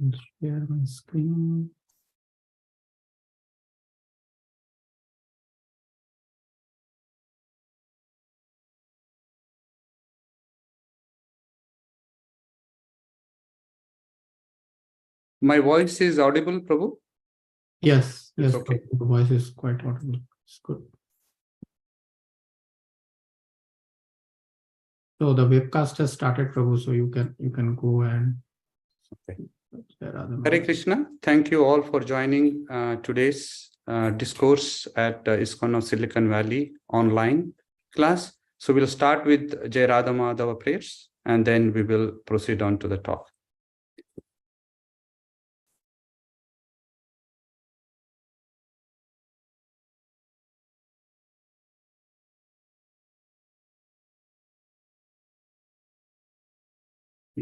Share my screen. My voice is audible, Prabhu? Yes, yes, okay. the voice is quite audible. It's good. So the webcast has started, Prabhu. So you can go and. Okay. Hare Krishna. Thank you all for joining today's discourse at ISKCON of Silicon Valley online class. So we'll start with Jai Radha Madhava prayers, and then we will proceed on to the talk.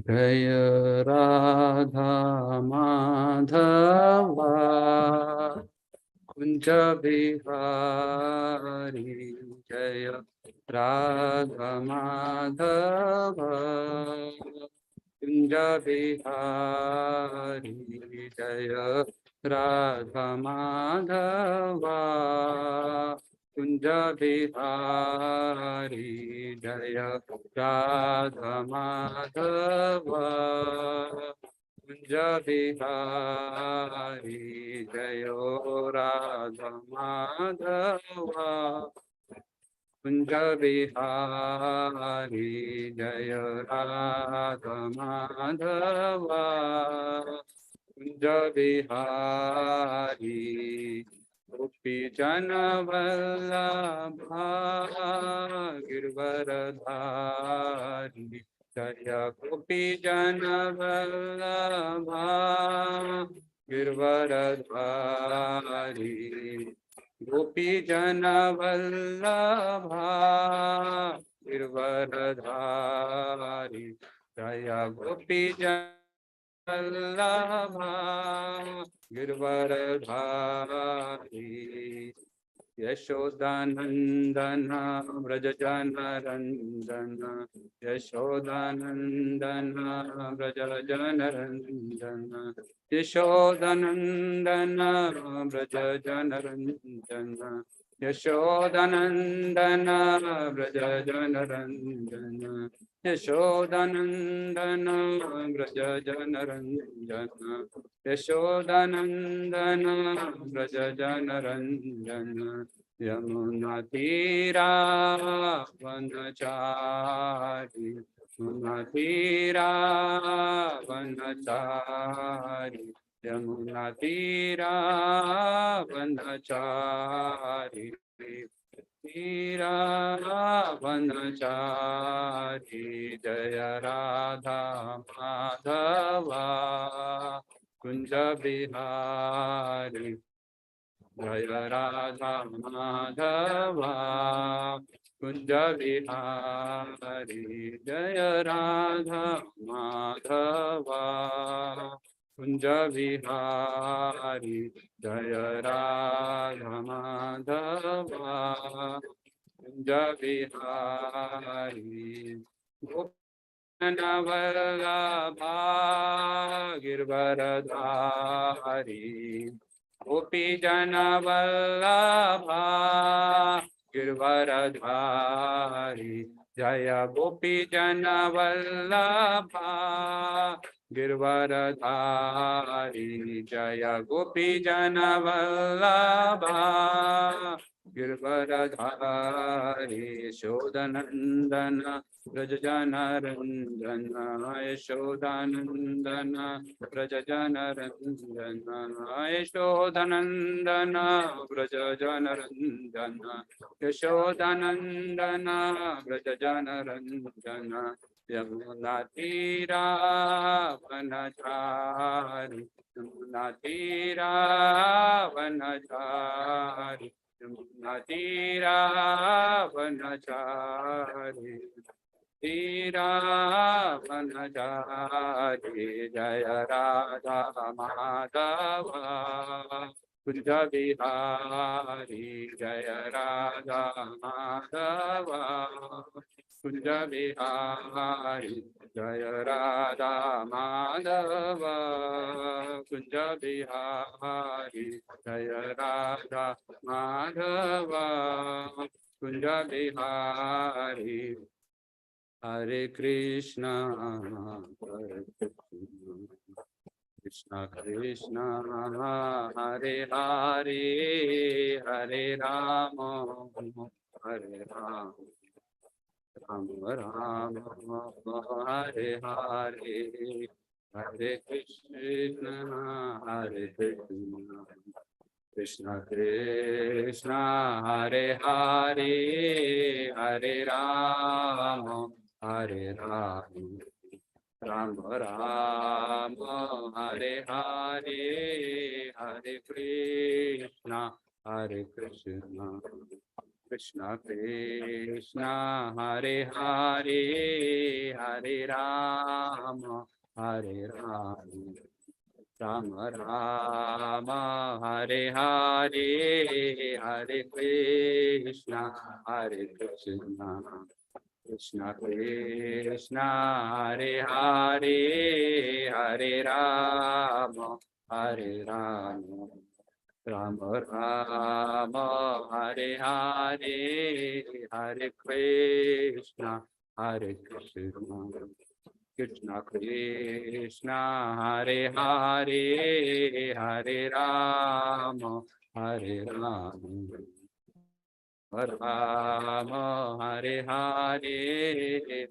Jai Radha Madhava Kunja Bihari Jaya Radha Madhava Kunja Bihari Jaya Radha Madhava Kunja Bihari Jaya Radha Madhava Kunja Bihari Jayo Radha Madhava Kunja Bihari Jaya Radha Madhava Kunja Bihari Gopi Jana Vallabha Girvaradhari Jaya Gopi Jana Vallabha Girvaradhari Gopi Jana Vallabha Girvaradhari Jaya Gopi Jana Vallabha Girvaradhari Yashodanandana Vrajajanarandana Yashodanandana Vrajajanarandana Yashodanandana Vrajajanarandana Yashodanandana Vrajajanarandana Yashodanandana Vrajajanarandana Yashodanandana Vrajajanarandana Yamuna Tira Vanachari Yamuna Tira Vanachari Yamuna Tira Vanachari Tira Vanachari Jaya Radha Madhava Kunja Bihari Jaya Radha Madhava Kunja Bihari Jaya Radha Madhava Kunja Bihari Jaya Radha Madhava Kunja Bihari Navallabha Girvaradhari Gopi Jana Vallabha Girvaradhari Jaya Gopi Jana Vallabha Girvaradhari Jaya Gopi Jana Vallabha Girvaradhari Shodanandana Rajajanarandana Yashodanandana Rajajanarandana Yashodanandana Rajajanarandana Yashodanandana Rajajanarandana Yamunatira Vanachari Yamunatira Vanachari Yamunatira Vanachari Tira Vanachari Jaya Radha Madhava Kunja Bihari Jaya Radha Madhava Kunj Bihari Jai Radha Madhav Kunj Bihari Jai Radha Madhav Kunj Bihari Hare Krishna Krishna Krishna Hare Hare Hare Ram Hare Ram Ram Ram Hare Hare Hare Krishna Krishna Krishna Hare Hare Hare Ram Ram Ram Hare Hare Hare Krishna Krishna Krishna Hare Hare Hare Ram Ram Ram Hare Hare Hare Krishna Krishna Krishna Hare Hare Hare Ram Ram Ram Hare Hare Hare Krishna Krishna Krishna Hare Hare Hare Ram Ram Hare Hare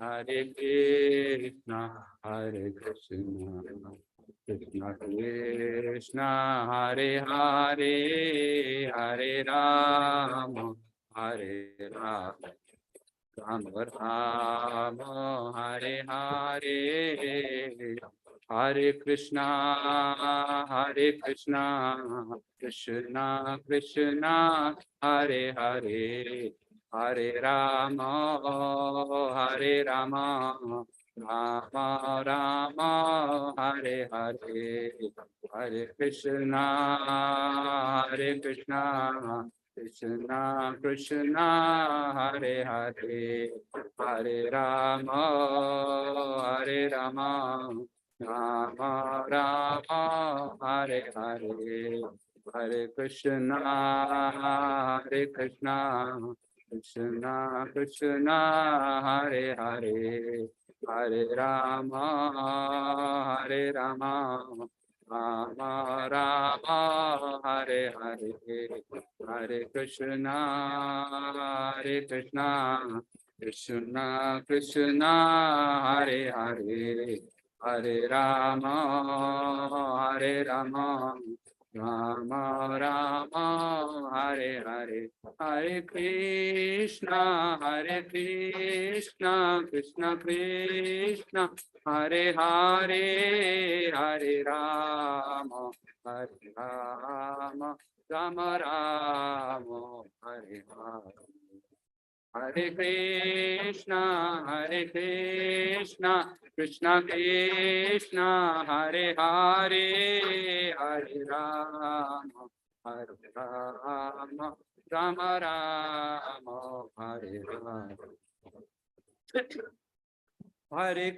Hare Krishna Krishna Krishna Hare Hare Hare Ram Ram Ram Hare Hare Hare Krishna Krishna Krishna Hare Hare Hare Ram Ram Ram Hare Hare Hare Krishna Krishna Krishna Hare Hare Hare Ram Ram Ram Hare Hare Hare Krishna Krishna Krishna Hare Hare Hare Ram Ram Ram Hare Hare Hare Krishna Krishna Krishna Hare Hare Hare Ram Ram Ram Hare Hare Hare Krishna Krishna Krishna Hare Hare Hare Ram Ram Ram Hare Hare Hare Krishna Krishna Krishna Hare Hare Hare Ram Ram Hare Hare Hare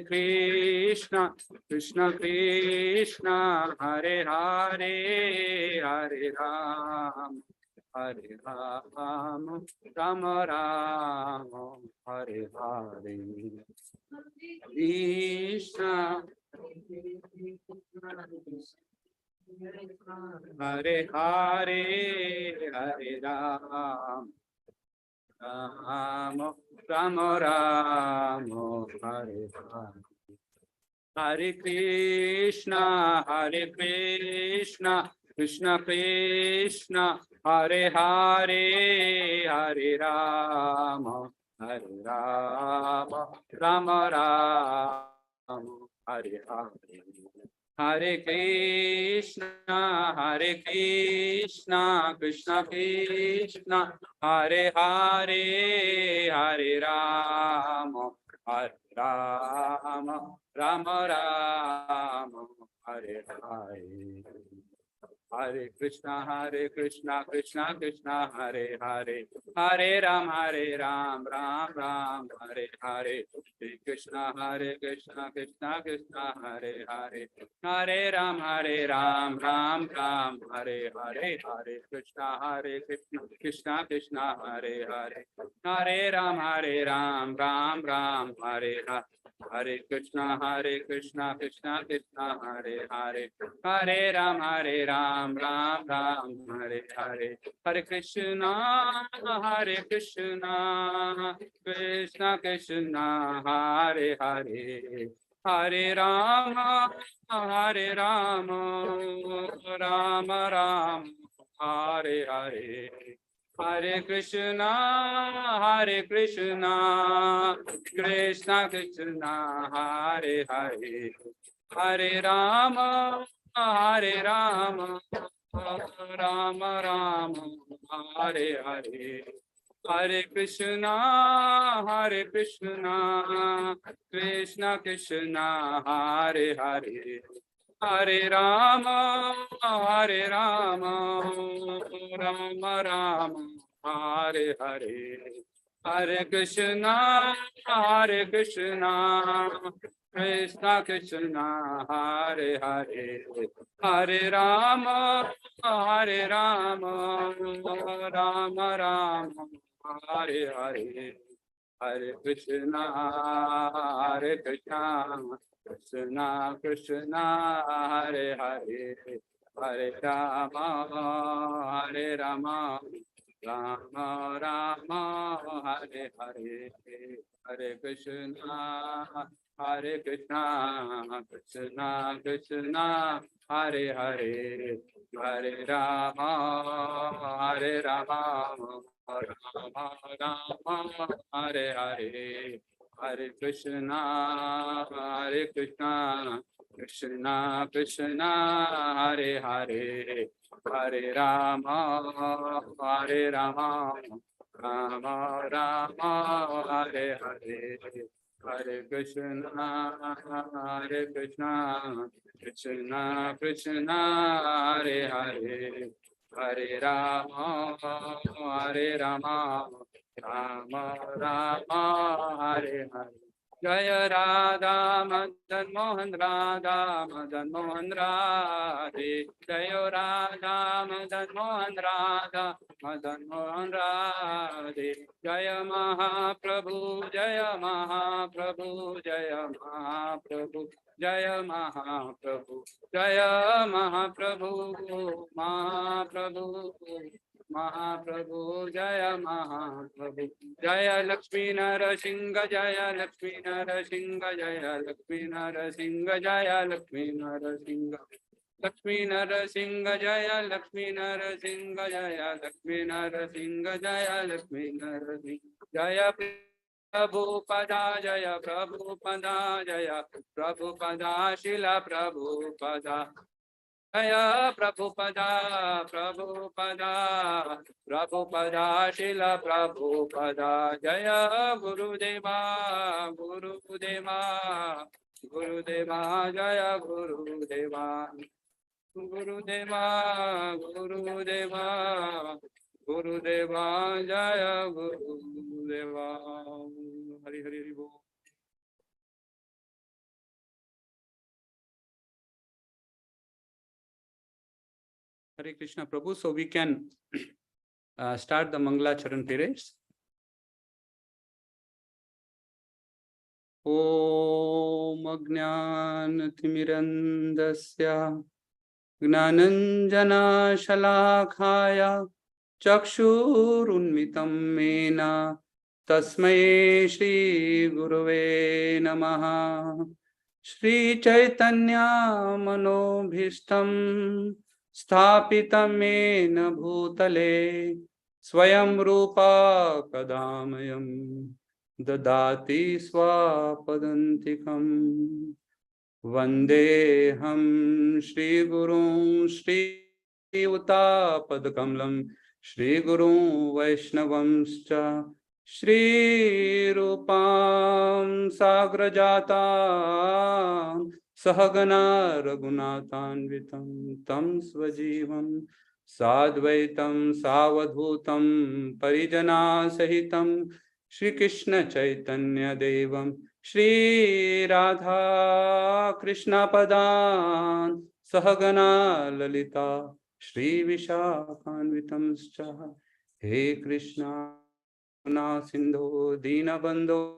Krishna Krishna Krishna Hare Hare Hare Ram Ram Hare Hare Krishna Hare Hare Hare Ram Ram Hare Hare Hare Krishna Krishna Krishna Hare Hare Hare Ram Ram Hare Hare Hare Krishna Krishna Krishna Hare Hare Hare Ram Ram Hare Hare Hare Krishna Krishna Krishna Hare Hare, Hare Ram Ram Ram Hare Hare, Hare Krishna Krishna Krishna Hare Hare, Hare Ram Ram Ram Hare Hare, Hare Krishna Krishna Krishna Hare Hare, Hare Ram Ram Ram Hare Hare. Hare Krishna Krishna Krishna Hare Hare, Hare Ram Ram Ram Hare Hare, Hare Krishna Krishna Krishna Hare Hare, Hare Rama Rama Rama Hare Hare, Hare Krishna Krishna Krishna Hare Hare, Hare Rama Rama Rama Hare Hare, Hare Krishna Krishna Krishna Hare Hare, Hare Rama Rama Rama Hare Hare, Hare Krishna Krishna Krishna Hare Hare, Hare Rama Rama Rama Hare Hare, Hare Krishna Krishna Krishna Hare Hare, Hare Rama Rama Rama Hare Hare, Hare Krishna Krishna Krishna Hare Hare, Hare Rama Rama Rama Hare Hare, Hare Krishna Krishna Krishna Hare Hare, Hare Rama Rama Rama Hare Hare, Hare Krishna Krishna Krishna Hare Hare, Hare Rama Rama Rama Hare Hare. Jaya Radha Madan Mohan Radha Madan Mohan Radhe, Jaya Radha Madan Mohan Radha Madan Mohan Radhe, Jaya Mahaprabhu Jaya Mahaprabhu Jaya Mahaprabhu Jaya Mahaprabhu Jaya Mahaprabhu Mahaprabhu Mahaprabhu Jaya Mahaprabhu Jaya Lakshmi Narasimha Jaya Lakshmi Narasimha Jaya Lakshmi Narasimha Jaya Lakshmi Narasimha Lakshmi Narasimha Jaya Lakshmi Narasimha Jaya Lakshmi Narasimha Jaya Lakshmi Narasimha Jaya Prabhupada Jaya Prabhupada Jaya Prabhupada Shila Prabhupada Jaya Prabhupada Prabhupada Prabhupada Shila Prabhupada Jaya Gurudeva Gurudeva Gurudeva Jaya Gurudeva Gurudeva Gurudeva Gurudeva Jaya Gurudeva. Hari Hari Hari Bol. Hare Krishna Prabhu. So we can start the Mangala Charan periods. Om Ajnan Timirandasya Gnananjana Shalakhaya Chakshurunmitam Mena Tasmai Shri Gurave Namaha. Shri Chaitanya Manobhishtam Sthapitam Mena Bhutale Swayam Rupa Kadamayam Dadati Swapadantikam. Vandeham Shri Gurun Shri Utapadakalam Shri Gurun Vaishnavamscha Shri Rupam Sagrajatam Sahagana Raghunathanvitam Tam Swajivam Sadvaitam Savadhutam Parijana Sahitam Shri Krishna Chaitanya Devam Shri Radha Krishna Padan Sahagana Lalita Shri Vishakhanvitam Scha He Krishna Sindhu Dinabandho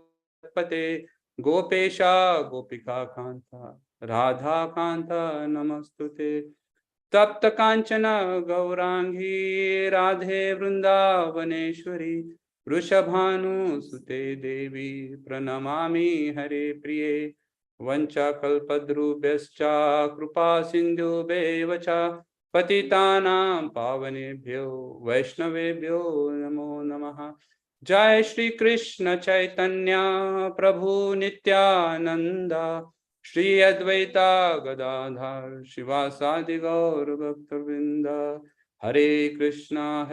Pate Gopesha Gopika Kanta Radha Kanta Namastute Tapta Kanchana Gaurangi Radhe Vrindavaneshwari Vrishabhanu Sute Devi Pranamami Hare Priye Vancha Kalpadrubhyascha Krupa Sindhu Bevacha Patitanam Pavanebhyo Vaishnavebhyo Namo Namaha Jai Shri Krishna Chaitanya Prabhu Nityananda Shri Advaita Gadadhar Shivasadi Gaur Bhaktavinda Hare Krishna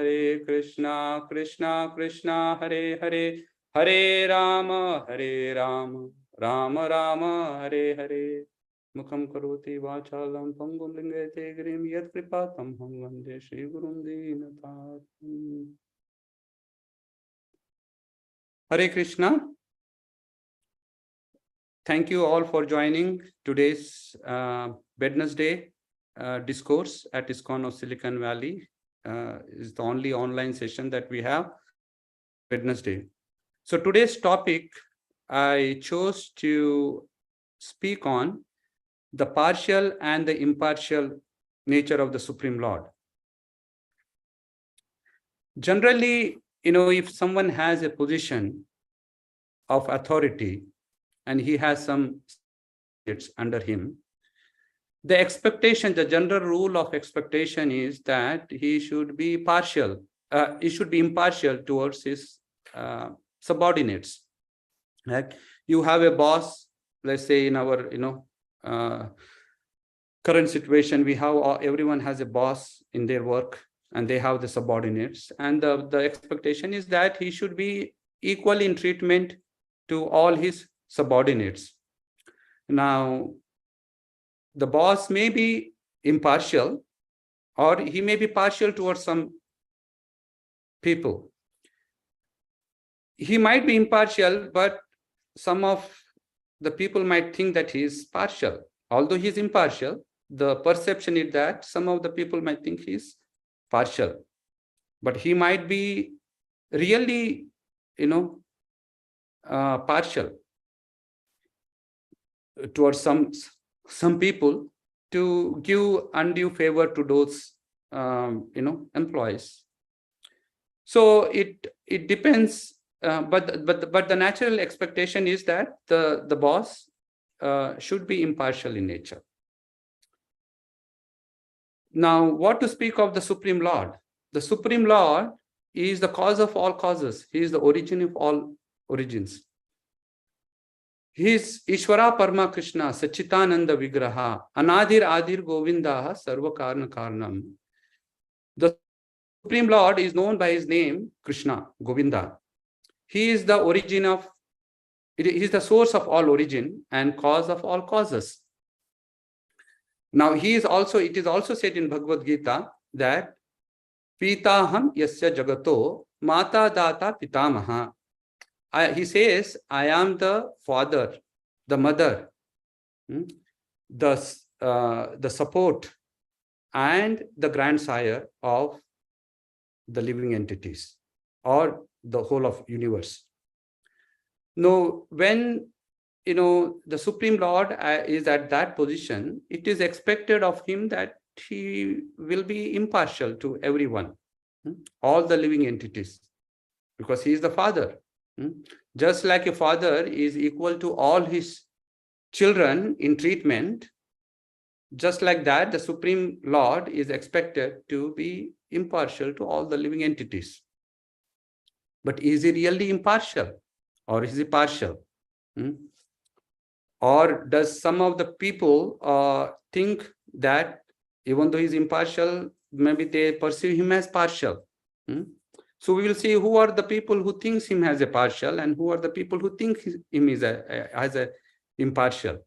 Krishna Krishna Hare Hare Hare Rama Rama Rama Hare Hare Mukham Karoti Vachalam Pangum Lingate Grim Yat Kripatam Hum Vande Shri Gurum Dinatham. Hare Krishna. Thank you all for joining today's Wednesday discourse at ISKCON of Silicon Valley. Is the only online session that we have Wednesday. So today's topic, I chose to speak on the partial and the impartial nature of the Supreme Lord. Generally, if someone has a position of authority and he has some it's under him, the expectation, the general rule of expectation is that he should be partial. He should be impartial towards his subordinates. Right? You have a boss. Let's say in our current situation, we have everyone has a boss in their work, and they have the subordinates. And the expectation is that he should be equal in treatment to all his subordinates. Now, the boss may be impartial, or he may be partial towards some people. He might be impartial, but some of the people might think that he is partial. Although he is impartial, the perception is that some of the people might think he is partial. But he might be really, partial towards some people to give undue favor to those employees. So it depends, but the natural expectation is that the boss should be impartial in nature. Now, what to speak of the Supreme Lord? The Supreme Lord is the cause of all causes. He is the origin of all origins. He is Ishvara Parma Krishna, Sachitananda Vigraha, Anadir Adir Govinda, Sarva Karna Karnam. The Supreme Lord is known by his name, Krishna, Govinda. He is the origin of, he is the source of all origin and cause of all causes. Now, it is also said in Bhagavad Gita that Pitaham Yasya Jagato Mata Data Pitamaha. He says, I am the father, the mother, the support, and the grandsire of the living entities or the whole of universe. Now, when the Supreme Lord is at that position, it is expected of him that he will be impartial to everyone, all the living entities, because he is the father. Just like a father is equal to all his children in treatment, just like that, the Supreme Lord is expected to be impartial to all the living entities. But is he really impartial, or is he partial? Or does some of the people think that even though he's impartial, maybe they perceive him as partial? So we will see who are the people who thinks him as a partial and who are the people who think him as a impartial.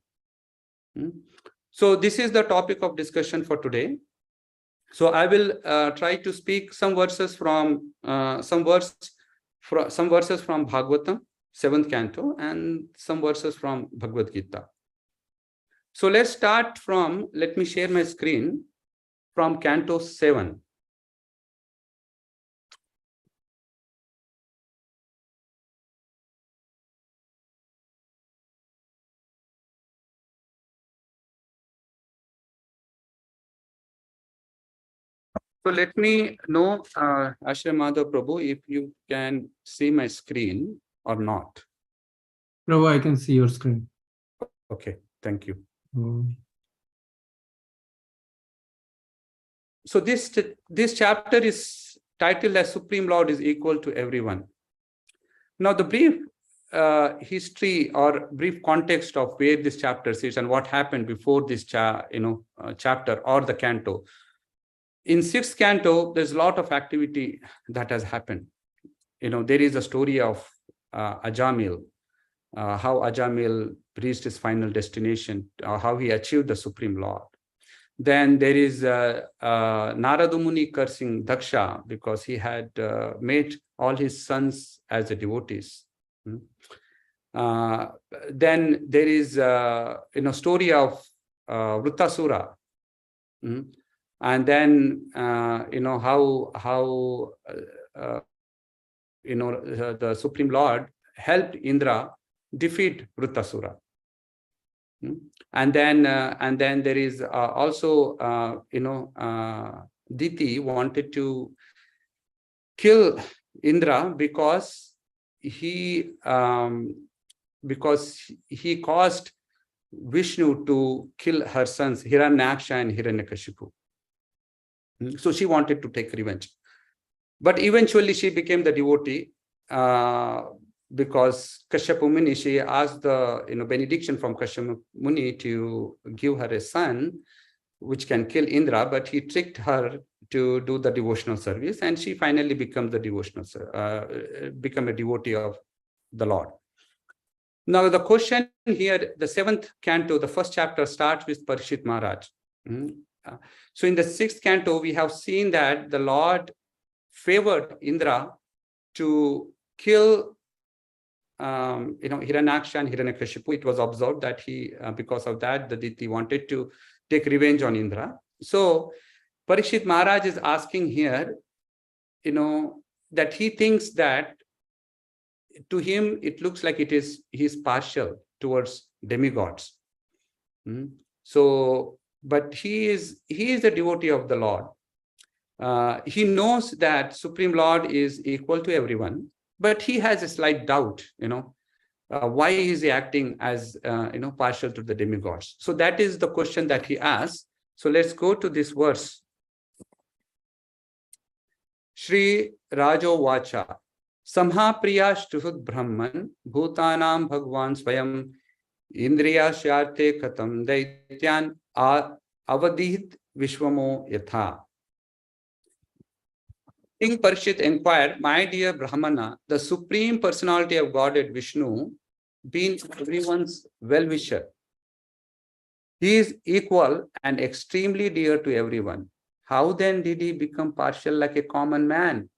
So this is the topic of discussion for today. So I will try to speak some verses from Bhagavatam, 7th canto, and some verses from Bhagavad Gita. So let's start from, let me share my screen from canto 7. So let me know, Ashram Madhav Prabhu, if you can see my screen or not. Prabhu, I can see your screen. Okay, thank you. Oh. So this chapter is titled as Supreme Lord is equal to everyone. Now the brief history or brief context of where this chapter sits and what happened before this chapter or the canto. In 6th canto, there's a lot of activity that has happened. There is a story of Ajamil, how Ajamil reached his final destination, how he achieved the Supreme Lord. Then there is Narada Muni cursing Daksha because he had made all his sons as devotees. Then there is story of Vrittasura. And then how the Supreme Lord helped Indra defeat Vrittasura. And then there is also Diti wanted to kill Indra because he caused Vishnu to kill her sons Hiranyaksha and Hiranyakashipu. So she wanted to take revenge, but eventually she became the devotee because Kashyapa Muni, she asked the benediction from Kashyapa Muni to give her a son which can kill Indra, but he tricked her to do the devotional service, and she finally became a devotee of the Lord. Now the question here, the 7th canto, the first chapter starts with Parikshit Maharaj. So in the 6th canto, we have seen that the Lord favored Indra to kill Hiranyaksha and Hiranyakashipu. It was observed that he, because of that, the Diti wanted to take revenge on Indra. So Parikshit Maharaj is asking here, that he thinks that to him, it looks like he's partial towards demigods. So, but he is a devotee of the Lord. He knows that Supreme Lord is equal to everyone, but he has a slight doubt, why is he acting as, partial to the demigods? So that is the question that he asks. So let's go to this verse. Shri Rajo Vacha, Samha Priyashtuhud Brahman, Bhutanam Bhagwan Swayam, Indriya Shyarte Katam Daityan Avadit Vishwamo Yatha. King Parikshit inquired, my dear Brahmana, the Supreme Personality of Godhead Vishnu, being everyone's well-wisher, he is equal and extremely dear to everyone. How then did he become partial like a common man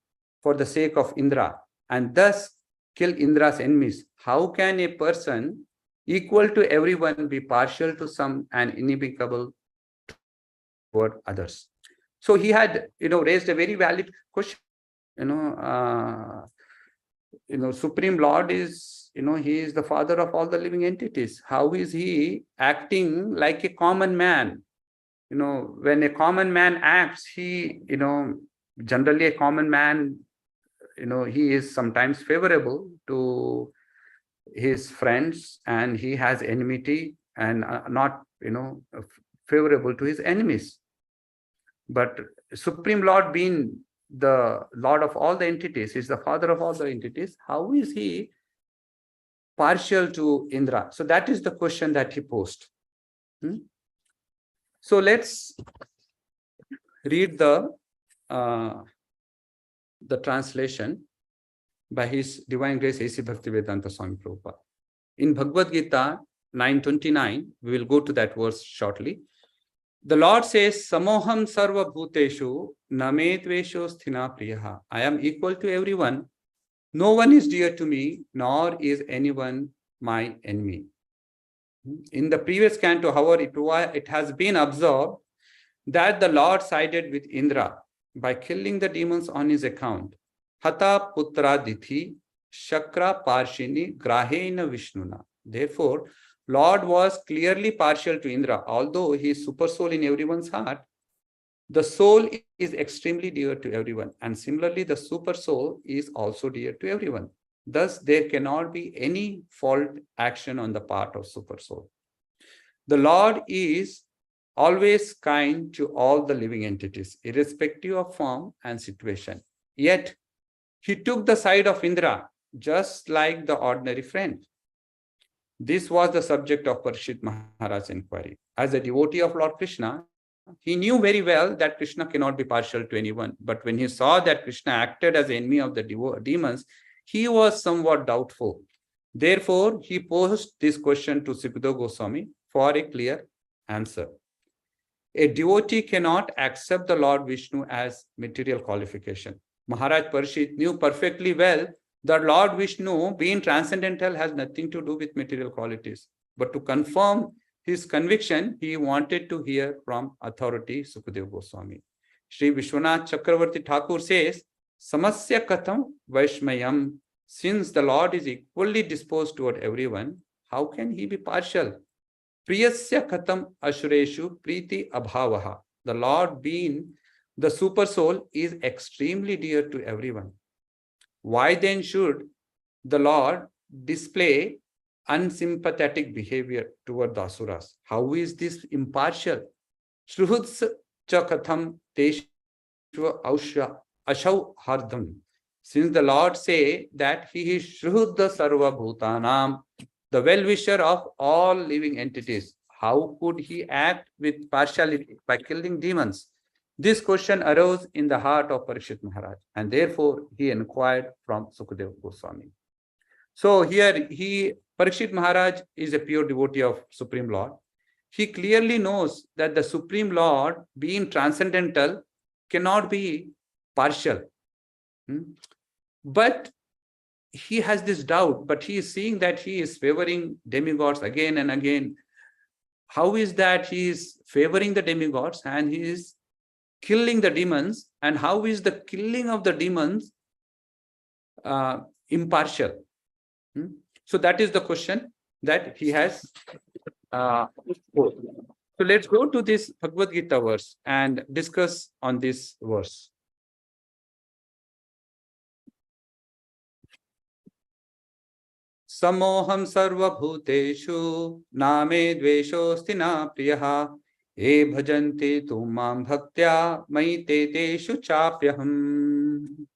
for the sake of Indra and thus kill Indra's enemies? How can a person equal to everyone be partial to some and inimicable toward others? So he had, raised a very valid question. Supreme Lord is, he is the father of all the living entities. How is he acting like a common man? When a common man acts, he, generally a common man, he is sometimes favorable to his friends and he has enmity and not, favorable to his enemies. But Supreme Lord being the Lord of all the entities, is the father of all the entities, how is he partial to Indra? So that is the question that he posed. So let's read the translation by His Divine Grace A.C. Bhaktivedanta Swami Prabhupada. In Bhagavad Gita, 929. We will go to that verse shortly. The Lord says, Samoham sarva bhuteshu name dvesho sthina priyaha. I am equal to everyone. No one is dear to me, nor is anyone my enemy. In the previous canto, however, it has been observed that the Lord sided with Indra by killing the demons on his account. Hata putra dithi shakra parshini grahena vishnuna. Therefore, Lord was clearly partial to Indra, although he is super soul in everyone's heart. The soul is extremely dear to everyone, and similarly, the super soul is also dear to everyone. Thus, there cannot be any fault action on the part of super soul. The Lord is always kind to all the living entities, irrespective of form and situation. Yet, he took the side of Indra, just like the ordinary friend. This was the subject of Parikshit Maharaj's inquiry. As a devotee of Lord Krishna, he knew very well that Krishna cannot be partial to anyone. But when he saw that Krishna acted as enemy of the demons, he was somewhat doubtful. Therefore, he posed this question to Sukadeva Goswami for a clear answer. A devotee cannot accept the Lord Vishnu as material qualification. Maharaj Parikshit knew perfectly well that Lord Vishnu, being transcendental, has nothing to do with material qualities. But to confirm his conviction, he wanted to hear from authority Sukadeva Goswami. Sri Vishwanath Chakravarti Thakur says, Samasya katham vaishmayam. Since the Lord is equally disposed toward everyone, how can he be partial? Priyasya katham ashureshu priti abhavaha. The Lord, being the super soul, is extremely dear to everyone. Why then should the Lord display unsympathetic behavior toward the asuras? How is this impartial? Shruhuts chakatham teshu ashau hardam. Since the Lord say that he is Shruddha Sarva Bhutanam, the well-wisher of all living entities, how could he act with partiality by killing demons? This question arose in the heart of Parikshit Maharaj, and therefore he inquired from Sukadeva Goswami. So here Parikshit Maharaj is a pure devotee of Supreme Lord. He clearly knows that the Supreme Lord, being transcendental, cannot be partial. But he has this doubt, but he is seeing that he is favoring demigods again and again. How is that he is favoring the demigods and he is killing the demons? And how is the killing of the demons impartial? So that is the question that he has. So let's go to this Bhagavad Gita verse and discuss on this verse. Samoham sarva bhuteshu name dveshosti na priyaha e bhajanti tumam bhaktya maite teshu chapyaham.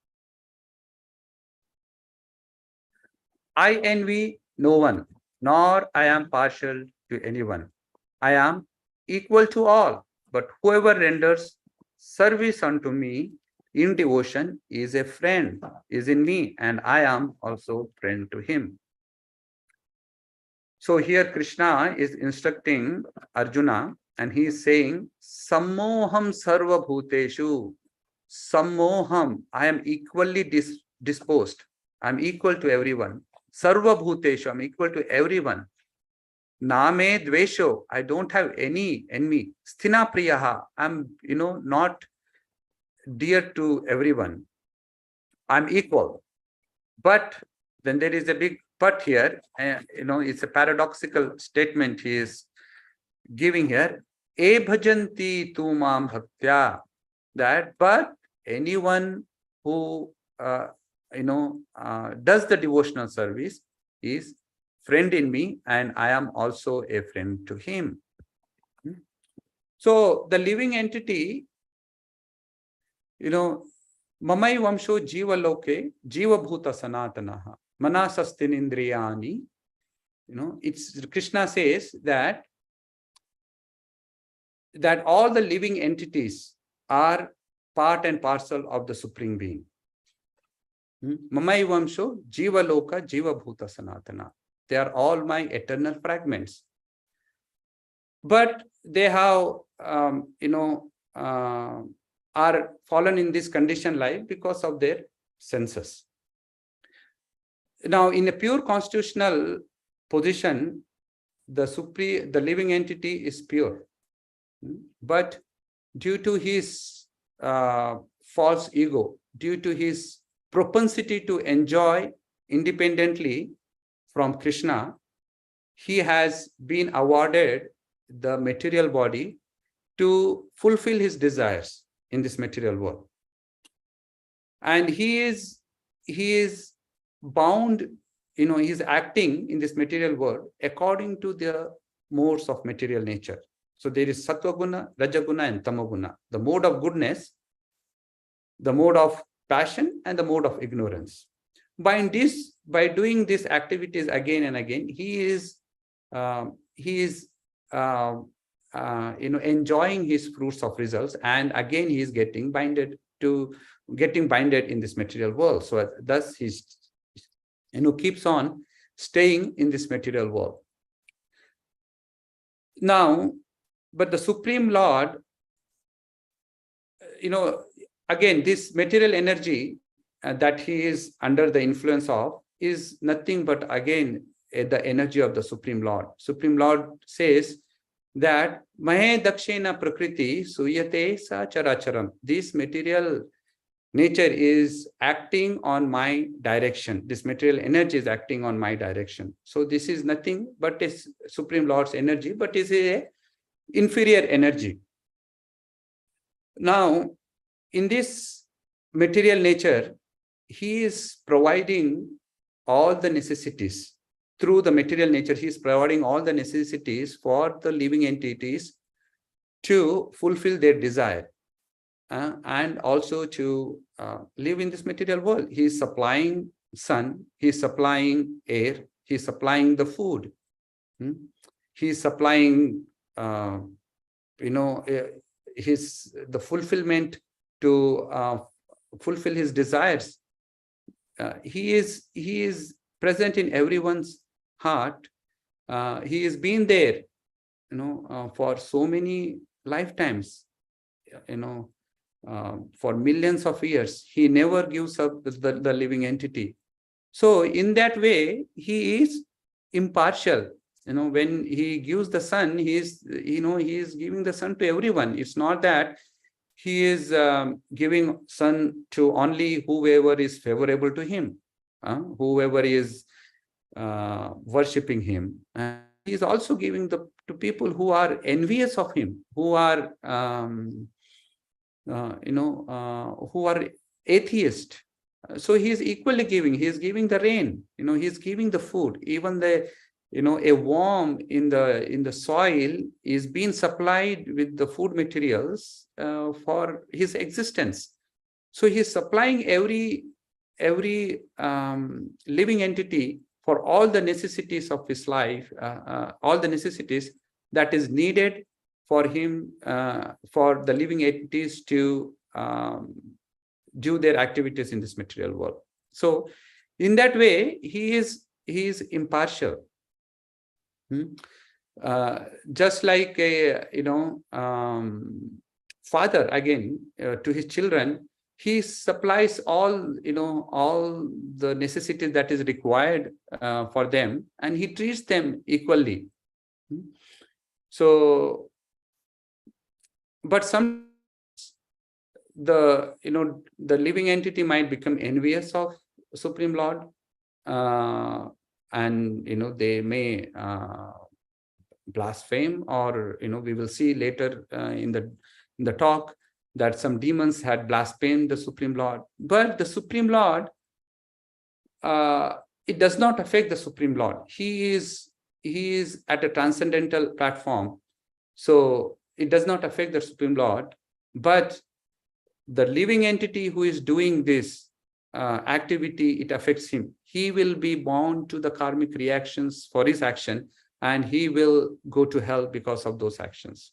I envy no one, nor I am partial to anyone. I am equal to all, but whoever renders service unto me in devotion is a friend, is in me, and I am also friend to him. So here Krishna is instructing Arjuna, and he is saying, Samoham sarva bhuteshu. Samoham, I am equally disposed. I am equal to everyone. Sarva bhuteshu, I am equal to everyone. Name dvesho, I don't have any enemy. Sthina priyaha, I am not dear to everyone. I am equal. But then there is a big but here, it's a paradoxical statement he is giving here. E bhajanti tu mam bhaktya. That, but anyone who does the devotional service is friend in me, and I am also a friend to him. So the living entity, mamai vamsho jiva loke jiva bhuta sanatanaha manasastin indriyani. It's Krishna says that all the living entities are part and parcel of the Supreme Being. Mamai vamsho jiva loka jiva bhuta sanatana. They are all my eternal fragments. But they have, are fallen in this conditioned life because of their senses. Now, in a pure constitutional position, the living entity is pure. But due to his false ego, due to his propensity to enjoy independently from Krishna, he has been awarded the material body to fulfill his desires in this material world. And he is bound, he's acting in this material world according to the modes of material nature. So there is Sattva Guna, Rajaguna, and Tamaguna, the mode of goodness, the mode of passion, and the mode of ignorance. By doing these activities again and again, he is enjoying his fruits of results, and again he is getting binded in this material world. So thus he keeps on staying in this material world. Now, but the Supreme Lord, again, this material energy that he is under the influence of is nothing but, again, the energy of the Supreme Lord. Supreme Lord says that Mahe Dakshena Prakriti Suyate Sa Characharam. This material nature is acting on my direction. This material energy is acting on my direction. So this is nothing but is Supreme Lord's energy, but is a inferior energy. Now, in this material nature, he is providing all the necessities. Through the material nature, he is providing all the necessities for the living entities to fulfill their desire and also to live in this material world. He is supplying sun, he is supplying air, he is supplying the food. He is supplying the fulfillment to fulfill his desires. He is present in everyone's heart. He has been there, for so many lifetimes, for millions of years. He never gives up the living entity. So in that way, he is impartial. When he gives the sun, he is giving the sun to everyone. It's not that he is giving sun to only whoever is favorable to him, whoever is worshipping him. And he is also giving to people who are envious of him, who are who are atheist. So he is equally giving. He is giving the rain. He is giving the food. Even a worm in the soil is being supplied with the food materials for his existence. So he is supplying every living entity for all the necessities of his life, all the necessities that is needed for him, for the living entities to do their activities in this material world. So in that way, he is impartial. Just like a father, again, to his children, he supplies all the necessities that is required for them, and he treats them equally. So, but some the living entity might become envious of Supreme Lord, and they may blaspheme, or we will see later in the talk that some demons had blasphemed the Supreme Lord. But the Supreme Lord, it does not affect the Supreme Lord. He is at a transcendental platform, so it does not affect the Supreme Lord. But the living entity who is doing this activity, it affects him. He will be bound to the karmic reactions for his action, and he will go to hell because of those actions.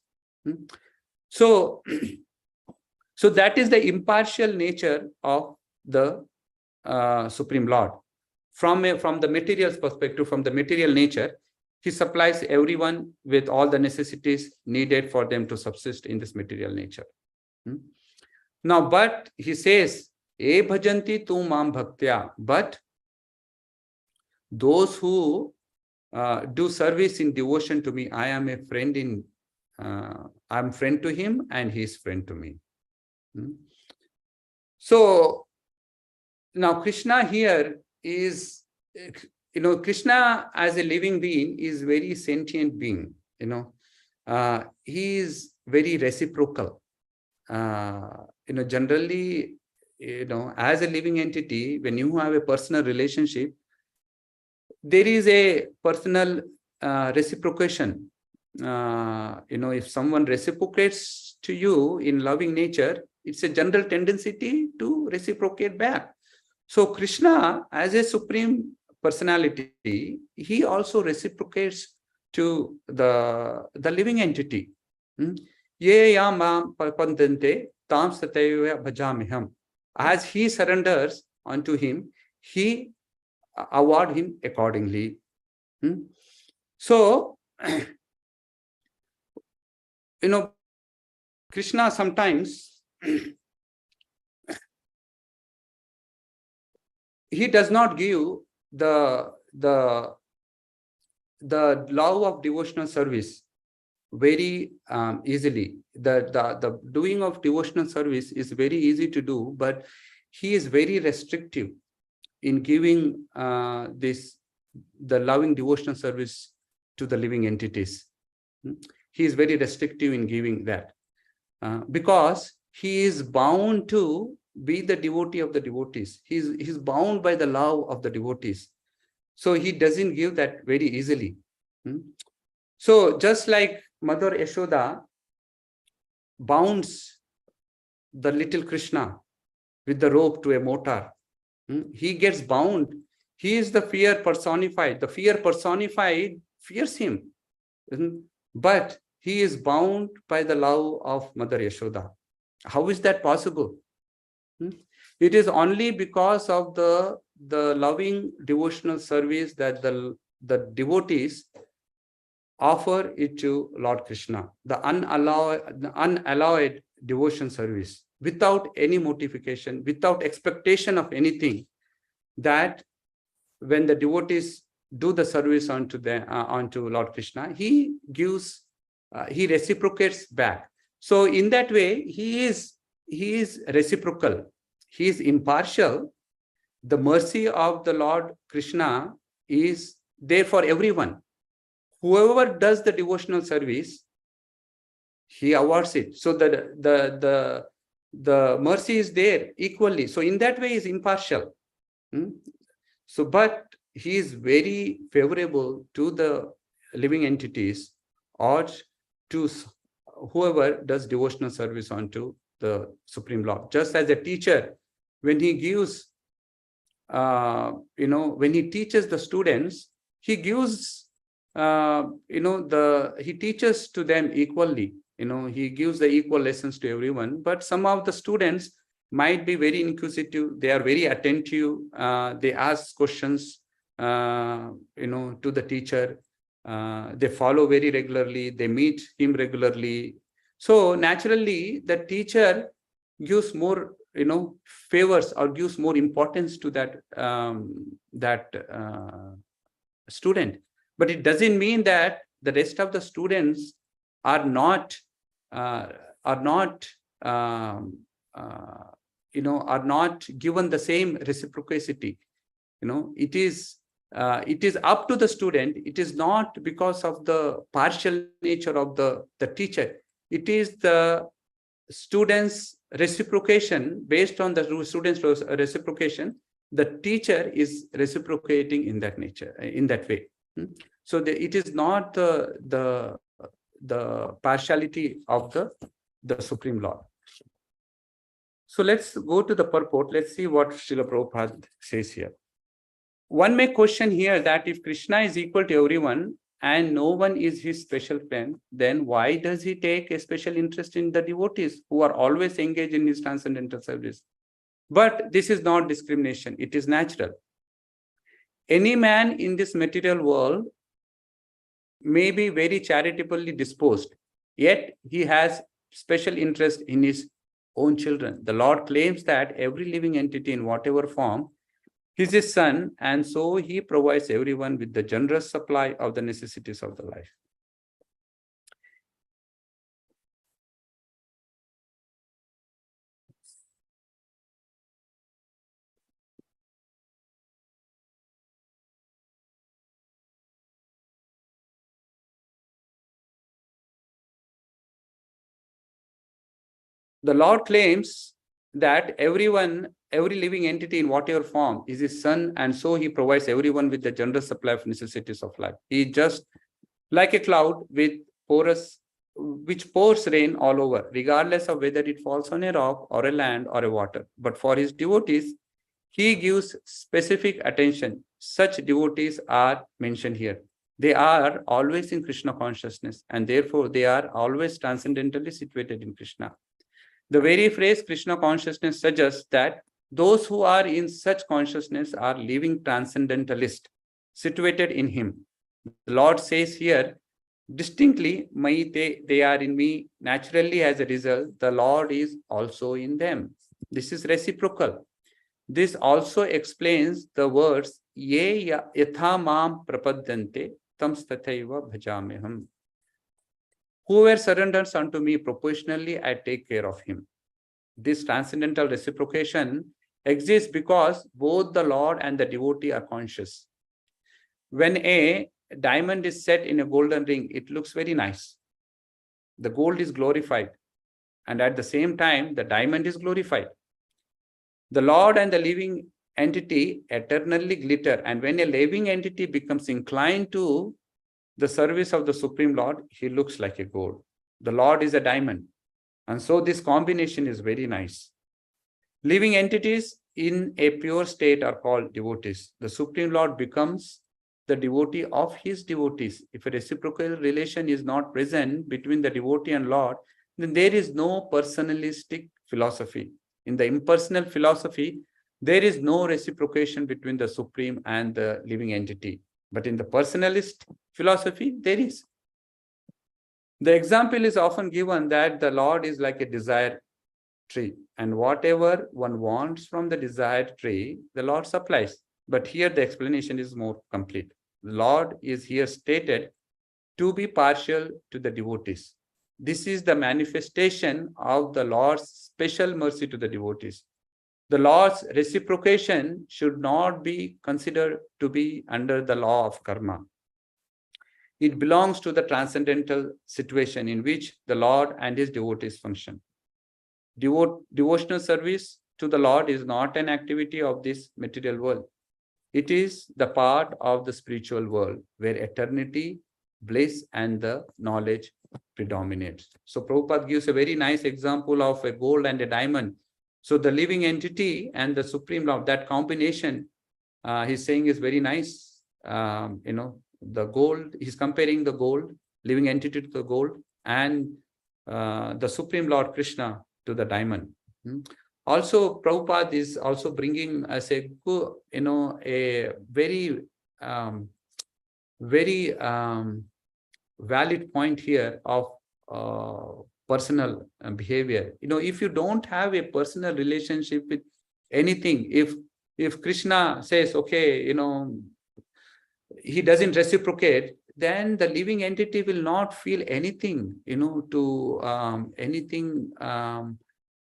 So that is the impartial nature of the Supreme Lord. from the material's perspective, from the material nature, he supplies everyone with all the necessities needed for them to subsist in this material nature. Now, but he says, E bhajanti tu mam bhaktya, but those who do service in devotion to me, I am a friend in, I'm friend to him and he is friend to me. So now Krishna here is, Krishna as a living being is very sentient being, he is very reciprocal. Generally, as a living entity, when you have a personal relationship, there is a personal reciprocation. If someone reciprocates to you in loving nature, it's a general tendency to reciprocate back. So Krishna, as a supreme personality, he also reciprocates to the living entity. Ye ya mam parpandante tam satayva bhajamiham. As he surrenders unto him, he award him accordingly. So, Krishna sometimes he does not give the love of devotional service very easily. The doing of devotional service is very easy to do, but he is very restrictive in giving the loving devotional service to the living entities. He is very restrictive in giving that because he is bound to be the devotee of the devotees. He's bound by the love of the devotees. So he doesn't give that very easily. So just like Mother Yashoda bounds the little Krishna with the rope to a mortar, he gets bound. He is the fear personified. The fear personified fears him. But he is bound by the love of Mother Yashoda. How is that possible? It is only because of the loving devotional service that the devotees offer it to Lord Krishna, the unalloyed devotion service, without any mortification, without expectation of anything, that when the devotees do the service onto Lord Krishna, he gives, he reciprocates back. So in that way, he is reciprocal, he is impartial. The mercy of the Lord Krishna is there for everyone. Whoever does the devotional service, he awards it. So the mercy is there equally. So in that way, he is impartial. So, but he is very favorable to the living entities or to whoever does devotional service onto the Supreme Lord. Just as a teacher, when he gives, when he teaches the students, he gives, he teaches to them equally. He gives the equal lessons to everyone. But some of the students might be very inquisitive. They are very attentive. They ask questions, to the teacher. They follow very regularly. They meet him regularly. So naturally, the teacher gives more, favors or gives more importance to that student. But it doesn't mean that the rest of the students are not given the same reciprocity. It is up to the student. It is not because of the partial nature of the teacher. It is the students' reciprocation. Based on the students' reciprocation, the teacher is reciprocating in that nature, in that way. So it is not the partiality of the Supreme Lord. So let's go to the purport. Let's see what Srila Prabhupada says here. One may question here that if Krishna is equal to everyone and no one is his special friend, then why does he take a special interest in the devotees who are always engaged in his transcendental service? But this is not discrimination. It is natural. Any man in this material world may be very charitably disposed, yet he has special interest in his own children. The Lord claims that every living entity in whatever form is his son, and so he provides everyone with the generous supply of the necessities of the life. The Lord claims that every living entity in whatever form is his son, and so he provides everyone with the generous supply of necessities of life. He is just like a cloud which pours rain all over, regardless of whether it falls on a rock or a land or a water. But for his devotees, he gives specific attention. Such devotees are mentioned here. They are always in Krishna consciousness, and therefore they are always transcendentally situated in Krishna. The very phrase Krishna consciousness suggests that those who are in such consciousness are living transcendentalists, situated in him. The Lord says here distinctly, they are in me. Naturally, as a result, the Lord is also in them. This is reciprocal. This also explains the words, Ye yatha mam prapadyante tam stathaiva bhajameham. Whoever surrenders unto me proportionally, I take care of him. This transcendental reciprocation exists because both the Lord and the devotee are conscious. When a diamond is set in a golden ring, it looks very nice. The gold is glorified, and at the same time, the diamond is glorified. The Lord and the living entity eternally glitter, and when a living entity becomes inclined to the service of the Supreme Lord, he looks like a gold. The Lord is a diamond. And so this combination is very nice. Living entities in a pure state are called devotees. The Supreme Lord becomes the devotee of his devotees. If a reciprocal relation is not present between the devotee and Lord, then there is no personalistic philosophy. In the impersonal philosophy, there is no reciprocation between the Supreme and the living entity. But in the personalist philosophy, there is. The example is often given that the Lord is like a desire tree, and whatever one wants from the desired tree, the Lord supplies. But here the explanation is more complete. The Lord is here stated to be partial to the devotees. This is the manifestation of the Lord's special mercy to the devotees. The Lord's reciprocation should not be considered to be under the law of karma. It belongs to the transcendental situation in which the Lord and his devotees function. Devotional service to the Lord is not an activity of this material world. It is the part of the spiritual world where eternity, bliss, and the knowledge predominates. So Prabhupada gives a very nice example of a gold and a diamond. So the living entity and the Supreme Lord, that combination, he's saying is very nice. The gold, he's comparing the gold, living entity to the gold, and the Supreme Lord Krishna to the diamond. Also, Prabhupada is also bringing us a very valid point here of personal behavior. If you don't have a personal relationship with anything, if Krishna says, okay, he doesn't reciprocate, then the living entity will not feel anything,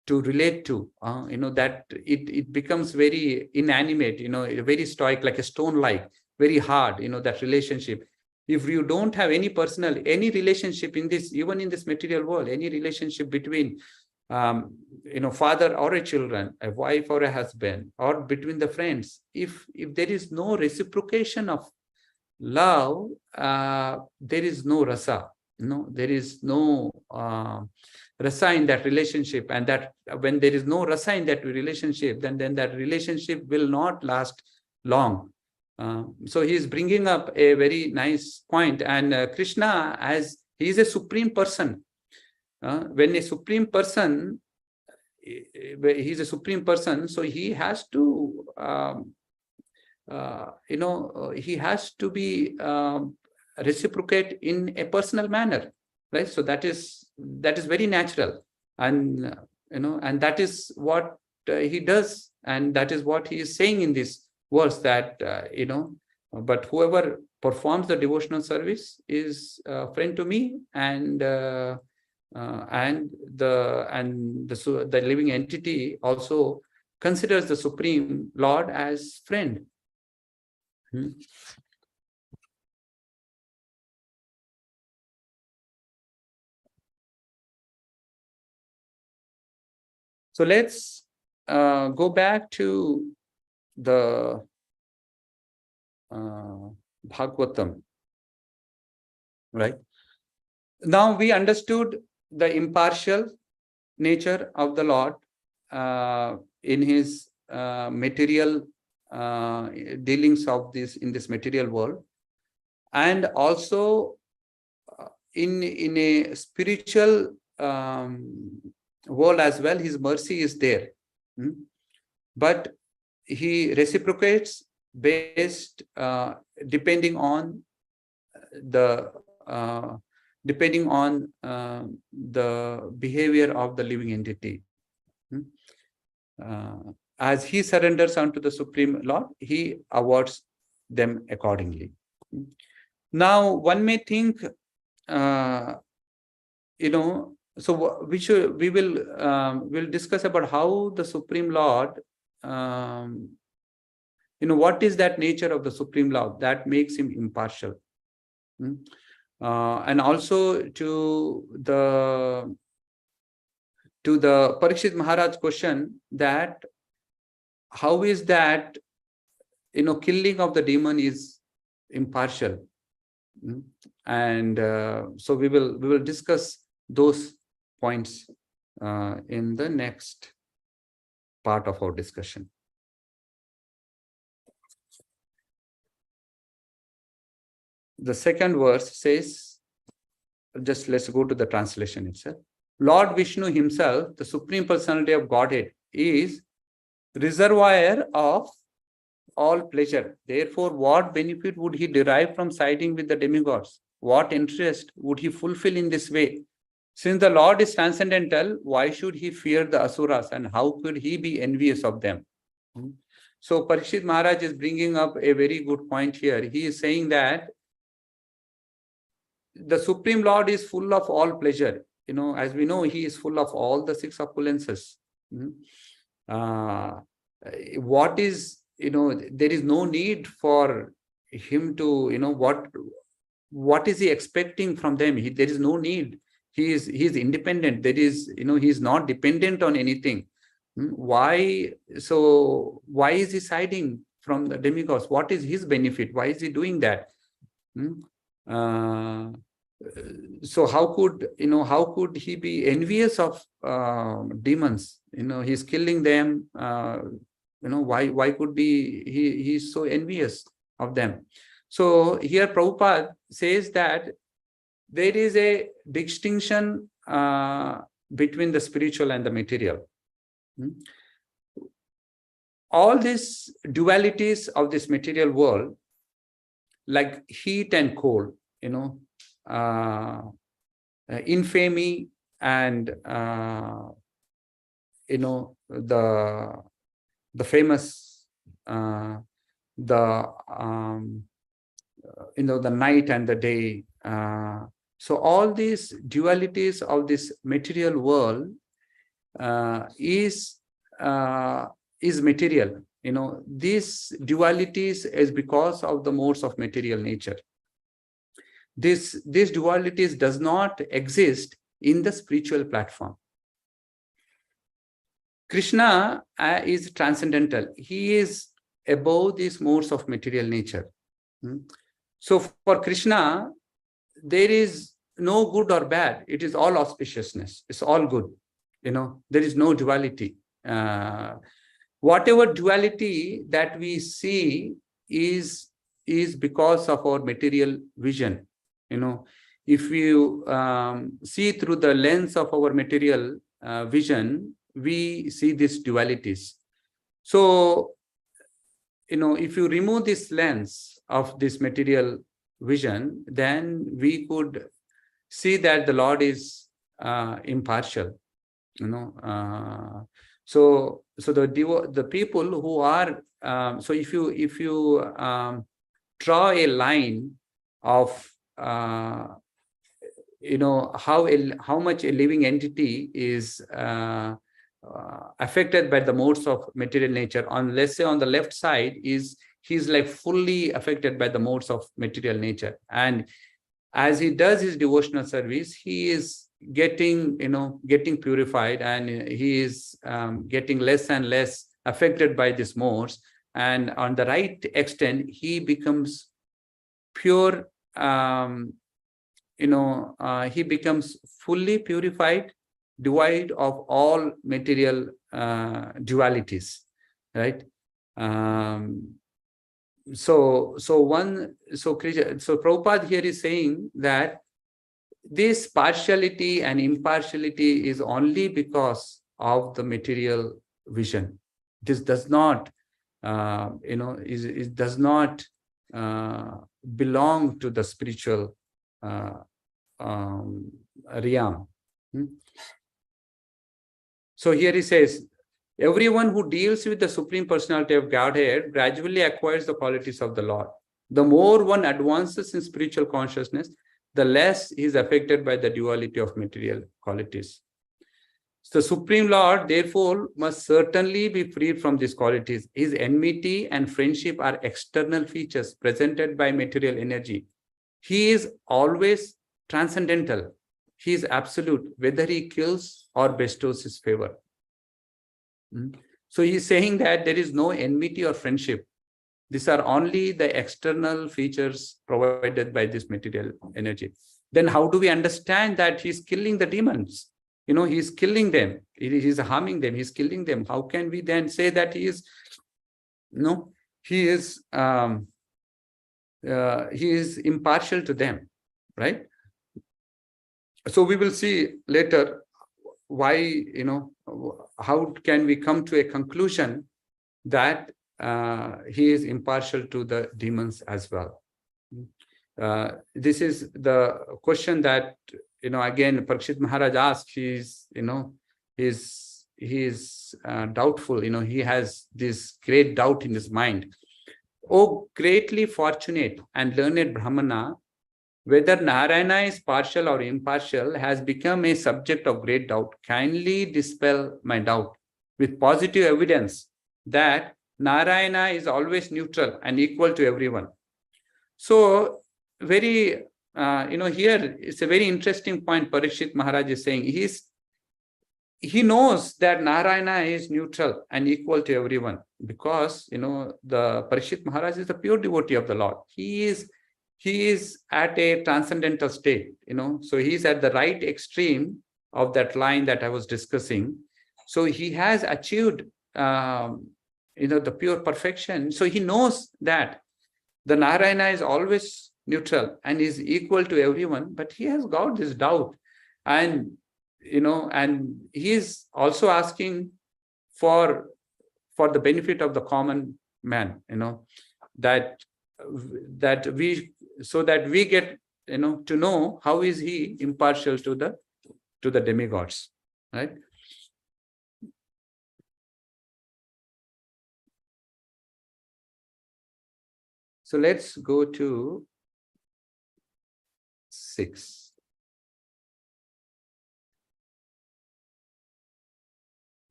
to relate to, that it becomes very inanimate, very stoic, like a stone-like, very hard, that relationship. If you don't have any relationship in this, even in this material world, any relationship between, father or a children, a wife or a husband, or between the friends, if there is no reciprocation of love, there is no rasa. There is no rasa in that relationship, and that when there is no rasa in that relationship, then that relationship will not last long. So he is bringing up a very nice point, and Krishna, as he is a supreme person, when a supreme person, he is a supreme person, so he has to he has to be reciprocate in a personal manner, right? So that is very natural, and and that is what he does, and that is what he is saying in this verse, that but whoever performs the devotional service is a friend to me, and the living entity also considers the Supreme Lord as friend. So let's go back to the Bhagavatam, right? Now we understood the impartial nature of the Lord in his material dealings of this in this material world, and also in a spiritual world as well. His mercy is there, but he reciprocates based depending on the behavior of the living entity. As he surrenders unto the Supreme Lord, he awards them accordingly. Now, one may think, so we will discuss about how the Supreme Lord, what is that nature of the Supreme Lord that makes him impartial, and also to the Parikshit Maharaj question, that how is that killing of the demon is impartial, and so we will discuss those points in the next part of our discussion. The second verse says, just let's go to the translation itself. Lord Vishnu himself, the Supreme Personality of Godhead, is reservoir of all pleasure. Therefore, what benefit would he derive from siding with the demigods? What interest would he fulfill in this way? Since the Lord is transcendental, why should he fear the asuras, and how could he be envious of them? So Parikshit Maharaj is bringing up a very good point here. He is saying that the Supreme Lord is full of all pleasure. As we know, he is full of all the six opulences. What is, there is no need for him to, what is he expecting from them? There is no need. He is independent. There is, he is not dependent on anything. Why? So why is he siding from the demigods? What is his benefit? Why is he doing that? So how could he be envious of demons? He's killing them. Why could be he's so envious of them? So here Prabhupada says that there is a distinction between the spiritual and the material. All these dualities of this material world, like heat and cold, infamy and the famous the night and the day. So all these dualities of this material world is material. These dualities is because of the modes of material nature. These dualities does not exist in the spiritual platform. Krishna is transcendental. He is above these modes of material nature. So for Krishna, there is no good or bad. It is all auspiciousness. It's all good. There is no duality. Whatever duality that we see is because of our material vision. If you see through the lens of our material vision, we see these dualities. So if you remove this lens of this material vision, then we could see that the Lord is impartial. So the people who are so if you draw a line of how much a living entity is affected by the modes of material nature, on, let's say, on the left side he's like fully affected by the modes of material nature, and as he does his devotional service, he is getting purified, and he is getting less and less affected by these modes. And on the right extent, he becomes pure. He becomes fully purified, devoid of all material dualities, right? So Prabhupada here is saying that this partiality and impartiality is only because of the material vision. This does not, it does not belong to the spiritual realm. So here he says, everyone who deals with the Supreme Personality of Godhead gradually acquires the qualities of the Lord. The more one advances in spiritual consciousness, the less he is affected by the duality of material qualities. The Supreme Lord, therefore, must certainly be freed from these qualities. His enmity and friendship are external features presented by material energy. He is always transcendental. He is absolute, whether he kills or bestows his favor. So he is saying that there is no enmity or friendship. These are only the external features provided by this material energy. Then how do we understand that he's killing the demons? He's killing them. He's harming them. He's killing them. How can we then say that he is impartial to them, right? So we will see later why, how can we come to a conclusion that he is impartial to the demons as well. This is the question that, again, Parikshit Maharaj asked. He's doubtful. He has this great doubt in his mind. Oh, greatly fortunate and learned Brahmana, whether Narayana is partial or impartial has become a subject of great doubt. Kindly dispel my doubt with positive evidence that Narayana is always neutral and equal to everyone. So very, here it's a very interesting point Parikshit Maharaj is saying. He knows that Narayana is neutral and equal to everyone because, the Parikshit Maharaj is a pure devotee of the Lord. He is at a transcendental state, so he's at the right extreme of that line that I was discussing. So he has achieved, the pure perfection. So he knows that the Narayana is always neutral and is equal to everyone, but he has got this doubt. And, and he is also asking for the benefit of the common man, that we get, to know how is he impartial to the demigods, right? So let's go to 6.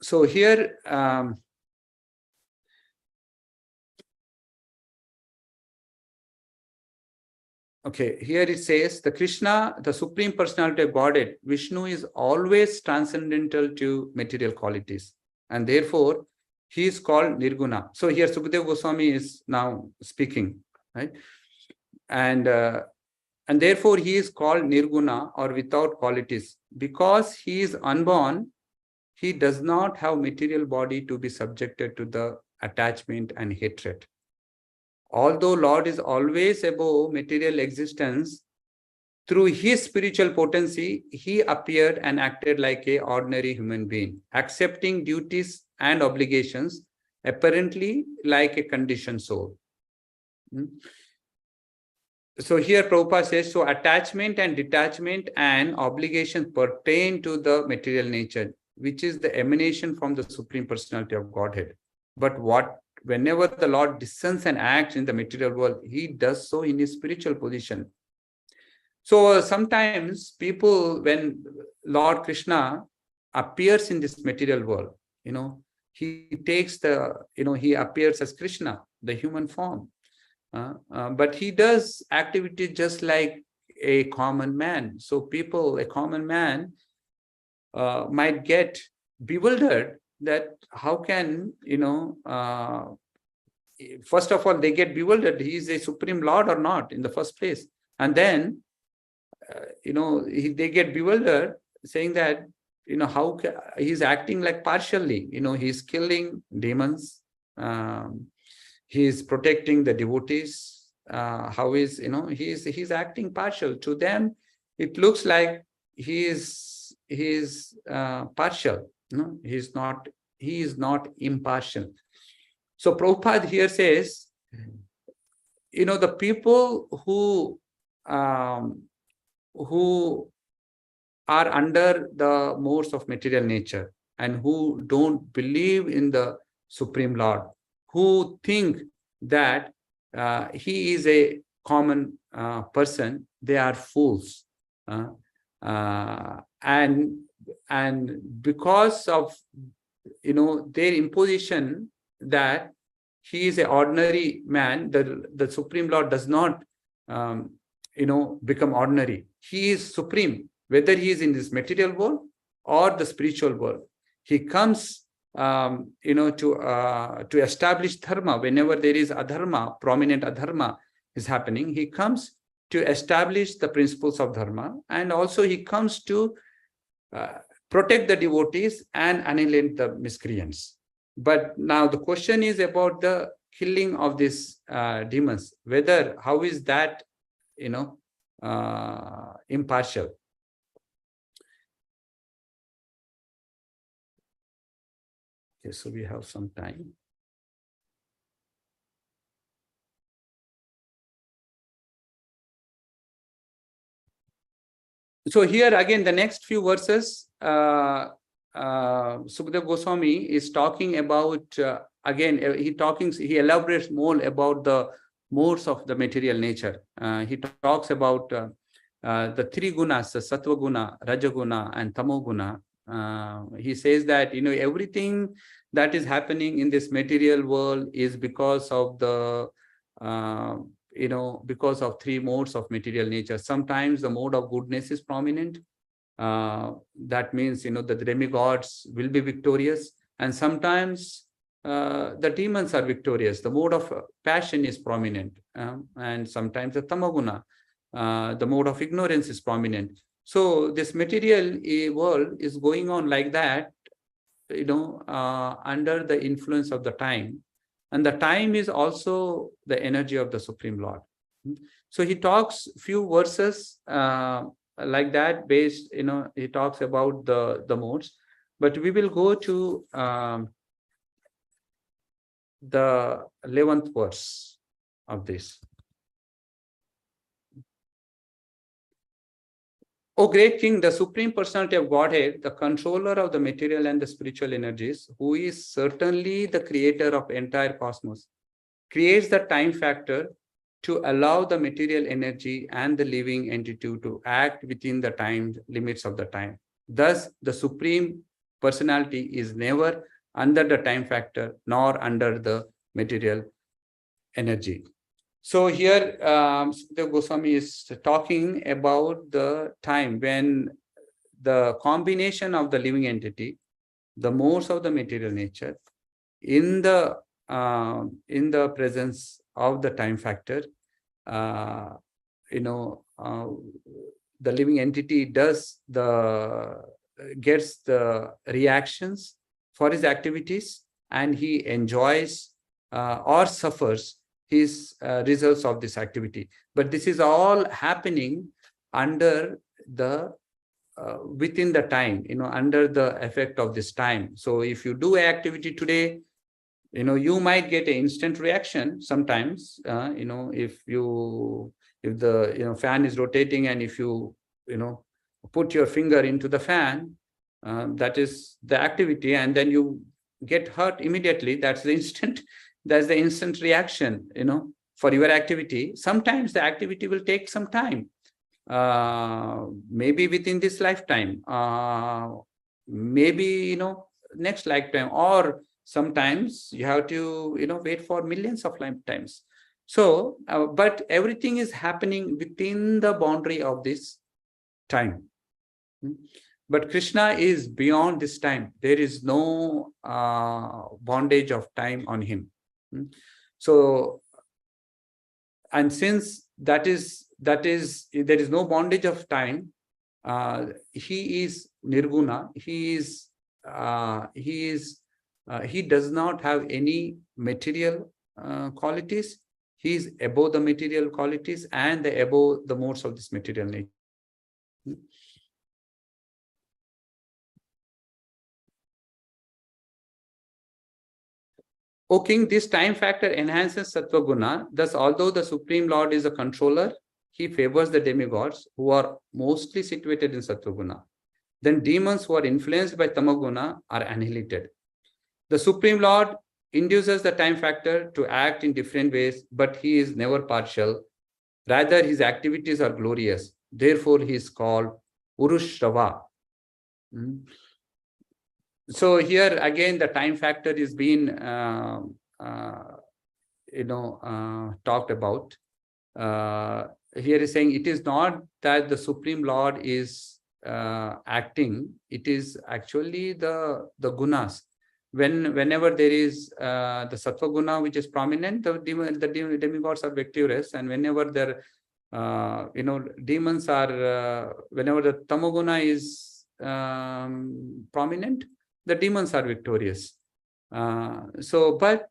So here, here it says, the Krishna, the Supreme Personality of Godhead, Vishnu, is always transcendental to material qualities, and therefore he is called Nirguna. So here Sukadeva Goswami is now speaking, right? And therefore he is called Nirguna, or without qualities, because he is unborn. He does not have material body to be subjected to the attachment and hatred. Although Lord is always above material existence, through his spiritual potency, he appeared and acted like an ordinary human being, accepting duties and obligations apparently like a conditioned soul. So here Prabhupada says, so attachment and detachment and obligation pertain to the material nature, which is the emanation from the Supreme Personality of Godhead. But whenever the Lord descends and acts in the material world, he does so in his spiritual position. So sometimes people, when Lord Krishna appears in this material world, he takes he appears as Krishna, the human form. But he does activity just like a common man. So a common man might get bewildered that how can, first of all, they get bewildered. He is a supreme Lord or not in the first place. And then, they get bewildered saying that, how he's acting like partially, he's killing demons. He is protecting the devotees. How is, he's acting partial. To them, it looks like he is partial. He is not impartial. So Prabhupada here says, the people who are under the modes of material nature and who don't believe in the Supreme Lord, who think that he is a common person, they are fools. And because of their imposition that he is an ordinary man, the Supreme Lord does not become ordinary. He is supreme, whether he is in this material world or the spiritual world. He comes to establish dharma. Whenever there is adharma, prominent adharma is happening, he comes to establish the principles of dharma, and also he comes to protect the devotees and annihilate the miscreants. But now the question is about the killing of these demons. How is that impartial? Okay, so we have some time. So here again, the next few verses, Sukadeva Goswami is talking about, he elaborates more about the modes of the material nature. He talks about the three gunas, the sattva guna, rajaguna, and tamoguna. He says that, everything that is happening in this material world is because of the because of three modes of material nature. Sometimes the mode of goodness is prominent. That means, the demigods will be victorious. And sometimes the demons are victorious. The mode of passion is prominent. And sometimes the tamaguna, the mode of ignorance is prominent. So this material world is going on like that, under the influence of the time. And the time is also the energy of the Supreme Lord. So he talks few verses like that based, he talks about the modes. But we will go to the 11th verse of this. O great King, the Supreme Personality of Godhead, the controller of the material and the spiritual energies, who is certainly the creator of entire cosmos, creates the time factor to allow the material energy and the living entity to act within the time limits of the time. Thus, the Supreme Personality is never under the time factor nor under the material energy. So here, the Goswami is talking about the time when the combination of the living entity, the modes of the material nature, in the presence of the time factor, the living entity gets the reactions for his activities, and he enjoys or suffers his results of this activity. But this is all happening under the within the time, under the effect of this time. So if you do an activity today, you might get an instant reaction sometimes. If the fan is rotating, and if you put your finger into the fan, that is the activity, and then you get hurt immediately. That's the instant reaction, for your activity. Sometimes the activity will take some time, maybe within this lifetime, maybe next lifetime, or sometimes you have to wait for millions of lifetimes. So but everything is happening within the boundary of this time. But Krishna is beyond this time. There is no bondage of time on him. So, and since there is no bondage of time, he is nirguna. He does not have any material qualities. He is above the material qualities and above the modes of this material nature. O king, this time factor enhances sattva guna. Thus, although the Supreme Lord is a controller, he favors the demigods who are mostly situated in sattva guna. Then demons who are influenced by tamaguna are annihilated. The Supreme Lord induces the time factor to act in different ways, but he is never partial. Rather, his activities are glorious. Therefore, he is called Urushrava. So here again, the time factor is being talked about. Here is saying it is not that the Supreme Lord is acting; it is actually the gunas. Whenever there is the sattva guna which is prominent, the demigods are victorious, and whenever there demons are whenever the tamoguna is prominent, the demons are victorious. But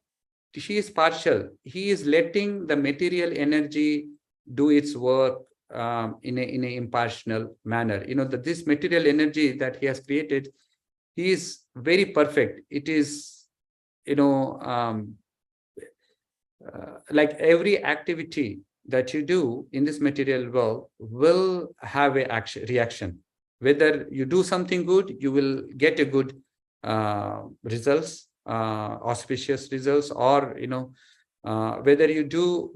he is partial. He is letting the material energy do its work in an impartial manner. This material energy that he has created, he is very perfect. It is, like every activity that you do in this material world will have a reaction. Whether you do something good, you will get a good results, auspicious results, or whether you do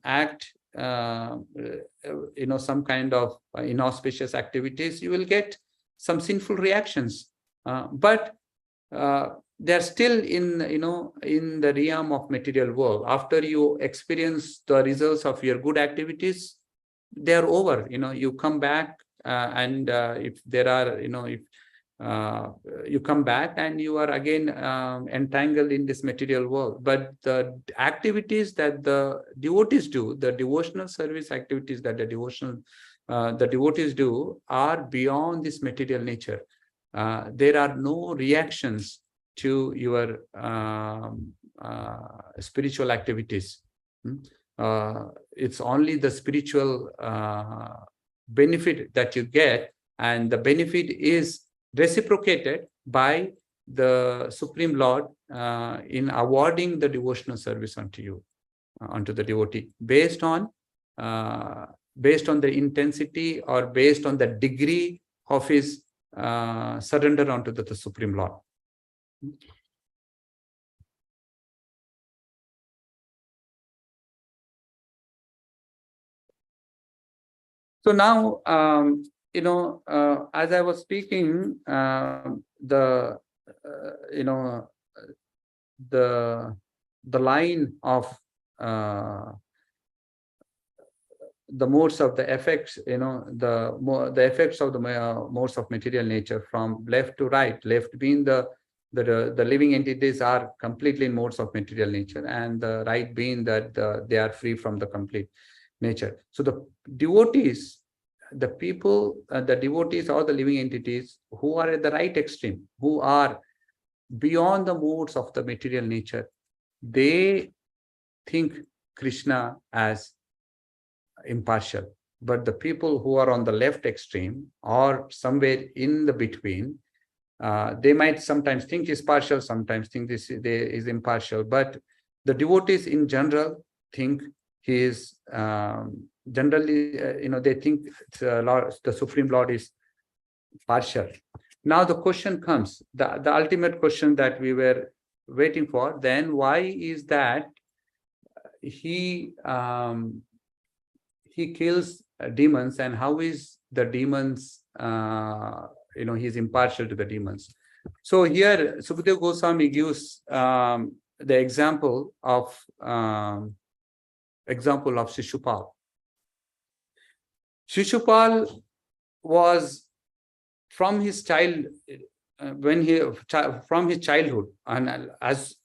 act some kind of inauspicious activities, you will get some sinful reactions. But they're still in the realm of material world. After you experience the results of your good activities, they are over. You come back, and if there are if you come back and you are again entangled in this material world. But the activities that the devotees do, the devotional service activities that the devotees do, are beyond this material nature. There are no reactions to your spiritual activities. It's only the spiritual benefit that you get, and the benefit is reciprocated by the Supreme Lord in awarding the devotional service unto you, unto the devotee, based on the intensity or based on the degree of his surrender unto the Supreme Lord. So now, as I was speaking, the line of the modes of the effects, the effects of the modes of material nature from left to right. Left being the living entities are completely in modes of material nature, and the right being that they are free from the complete nature. So the devotees, the people, the devotees or the living entities who are at the right extreme, who are beyond the modes of the material nature, they think Krishna as impartial. But the people who are on the left extreme or somewhere in the between, They might sometimes think he's partial, sometimes think this is impartial, but the devotees in general think he is generally, they think the Supreme Lord is partial. Now the question comes, the ultimate question that we were waiting for, then why is that he kills demons, and how is the demons, he's impartial to the demons? So here Sukadeva Goswami gives the example of Shishupal. Shishupal was from his childhood, and as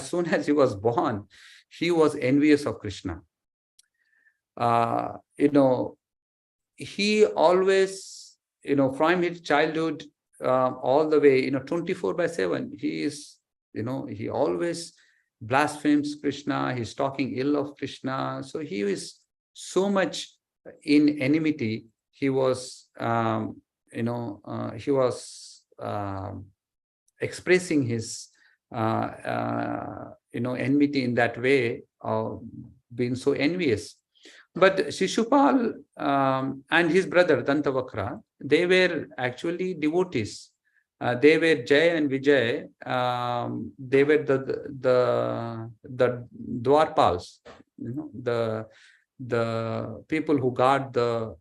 soon as he was born, he was envious of Krishna. He always, from his childhood all the way, 24/7, he always blasphemes Krishna. He's talking ill of Krishna. So he is so much in enmity. He was, expressing his, enmity in that way, of being so envious. But Shishupal and his brother Dantavakra, they were actually devotees. They were Jay and Vijay. They were the Dwarpals, the people who guard the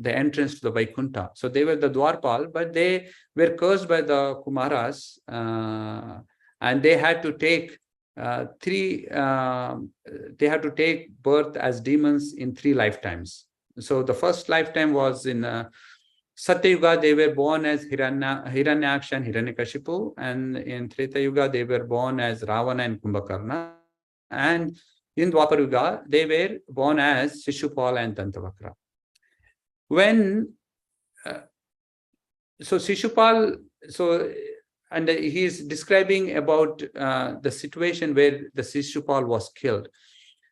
entrance to the Vaikuntha. So they were the Dwarpal, but they were cursed by the Kumaras, and they had to take birth as demons in 3 lifetimes. So the first lifetime was in Satyuga. They were born as Hiranyaksha and Hiranyakashipu, and in Treta Yuga they were born as Ravana and Kumbhakarna, and in Dwapar Yuga they were born as Shishupal and Dantavakra. When Shishupal, and he's describing about the situation where the Shishupal was killed.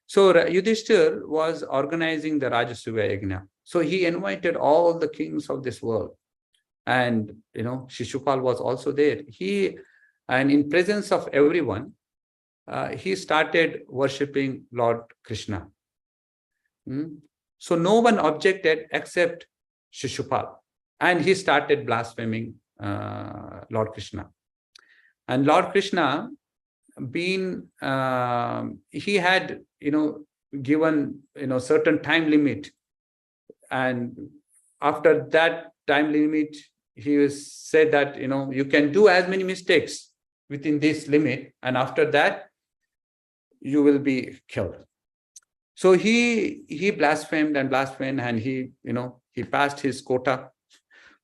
So Yudhishthir was organizing the Rajasuya Yajna. So he invited all the kings of this world. And, Shishupal was also there. And in presence of everyone, he started worshipping Lord Krishna. So no one objected except Shishupal. And he started blaspheming Lord Krishna. And Lord Krishna, he had given certain time limit, and after that time limit he said that you can do as many mistakes within this limit, and after that you will be killed. So he blasphemed, and he passed his quota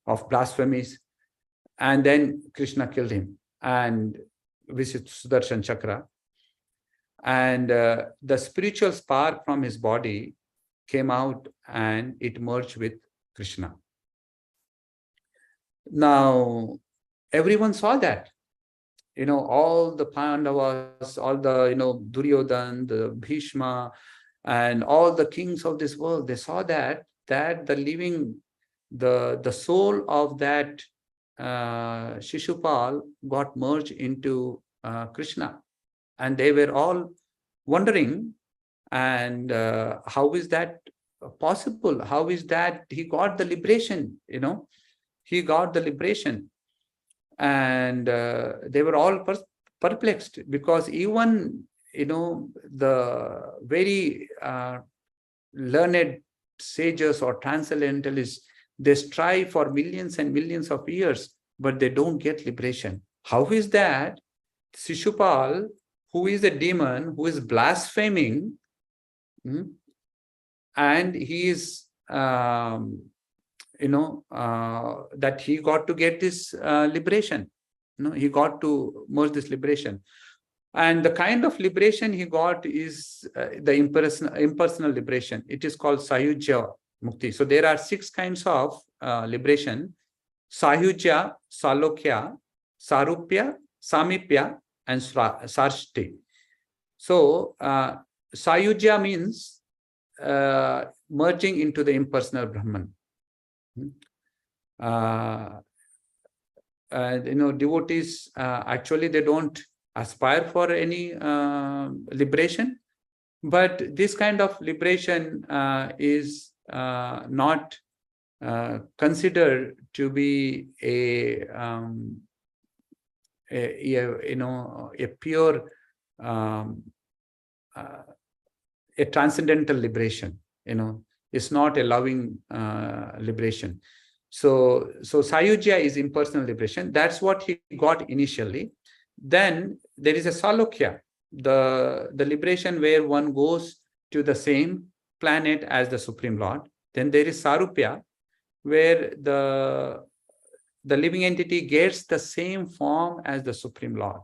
of blasphemies. And then Krishna killed him and with Sudarshan Chakra. And the spiritual spark from his body came out and it merged with Krishna. Now, everyone saw that. All the Pandavas, all the, Duryodhan, the Bhishma, and all the kings of this world, they saw that the soul of that Shishupal got merged into Krishna, and they were all wondering, and how is that possible? How is that he got the liberation? He got the liberation, and they were all perplexed, because even the very learned sages or transcendentalists, they strive for millions and millions of years, but they don't get liberation. How is that Shishupal, who is a demon, who is blaspheming, and he is, that he got to get this liberation? He got to merge this liberation. And the kind of liberation he got is the impersonal liberation. It is called Sayujya Mukti. So there are 6 kinds of liberation: Sayujya, Salokya, Sarupya, Samipya, and Sarshti. So Sayujya means merging into the impersonal Brahman. devotees actually they don't aspire for any liberation, but this kind of liberation is not considered to be a pure a transcendental liberation. It's not a loving liberation. So Sayujya is impersonal liberation. That's what he got initially. Then there is a Salokya, the liberation where one goes to the same planet as the Supreme Lord. Then there is Sarupya, where the living entity gets the same form as the Supreme Lord.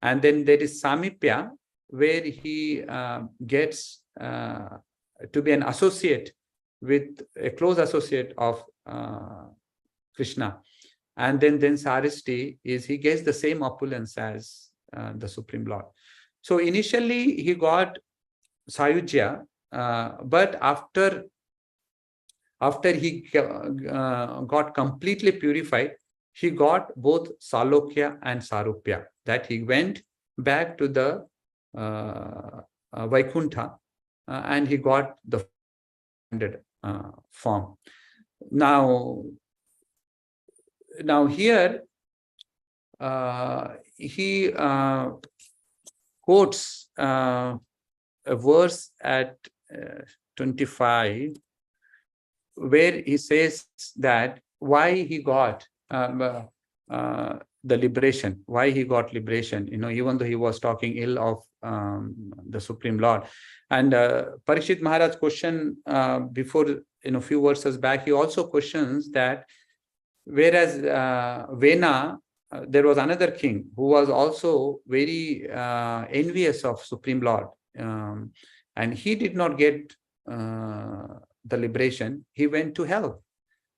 And then there is Samipya, where he gets to be an associate with a close associate of Krishna. And then Sarishti is he gets the same opulence as the Supreme Lord. So initially he got Sayujya, but after he got completely purified, he got both Salokya and Sarupya, that he went back to the Vaikuntha and he got the form. Now here he quotes a verse at 25, where he says that why he got the liberation, why he got liberation, even though he was talking ill of the Supreme Lord. And Parikshit Maharaj question before, a few verses back, he also questions that whereas Vena, there was another king who was also very envious of Supreme Lord, and he did not get the liberation. He went to hell.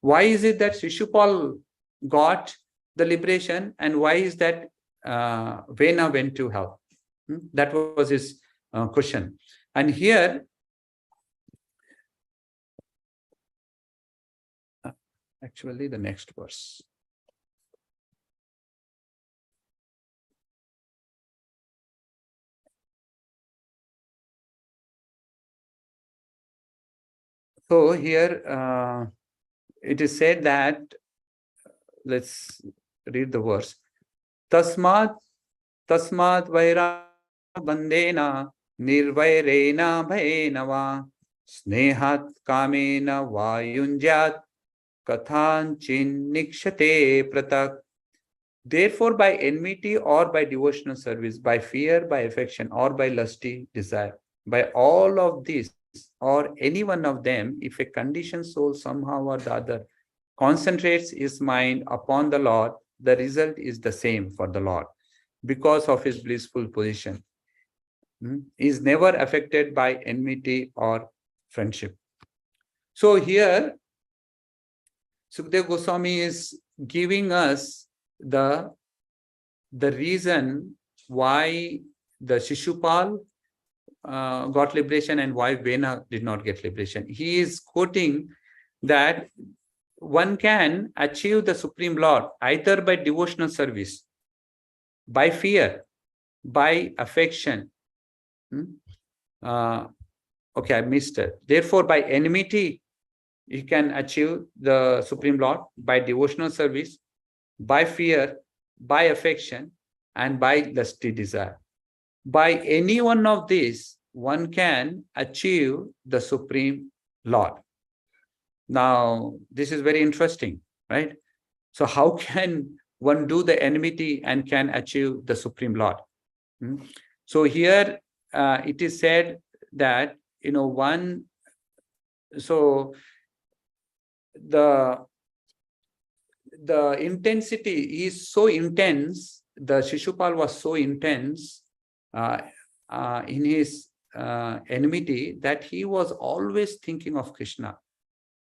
Why is it that Shishupal got the liberation, and why is that Vena went to hell? That was his question. And here actually the next verse. So here it is said that, let's read the verse. Tasmat vaira bandena nirvairena bhainava snehat kamena vayunjat kathanchin nikshate pratak. Therefore, by enmity or by devotional service, by fear, by affection, or by lusty desire, by all of this or any one of them, if a conditioned soul somehow or the other concentrates his mind upon the Lord, the result is the same for the Lord because of his blissful position. He is never affected by enmity or friendship. So here, Sukadeva Goswami is giving us the reason why the Shishupal got liberation and why Vena did not get liberation. He is quoting that one can achieve the Supreme Lord either by devotional service, by fear, by affection. Okay, I missed it. Therefore, by enmity, he can achieve the Supreme Lord, by devotional service, by fear, by affection, and by lusty desire. By any one of these, one can achieve the Supreme Lord. Now, this is very interesting, right? So how can one do the enmity and can achieve the Supreme Lord? So here it is said that, so the intensity is so intense, the Shishupal was so intense in his enmity that he was always thinking of Krishna.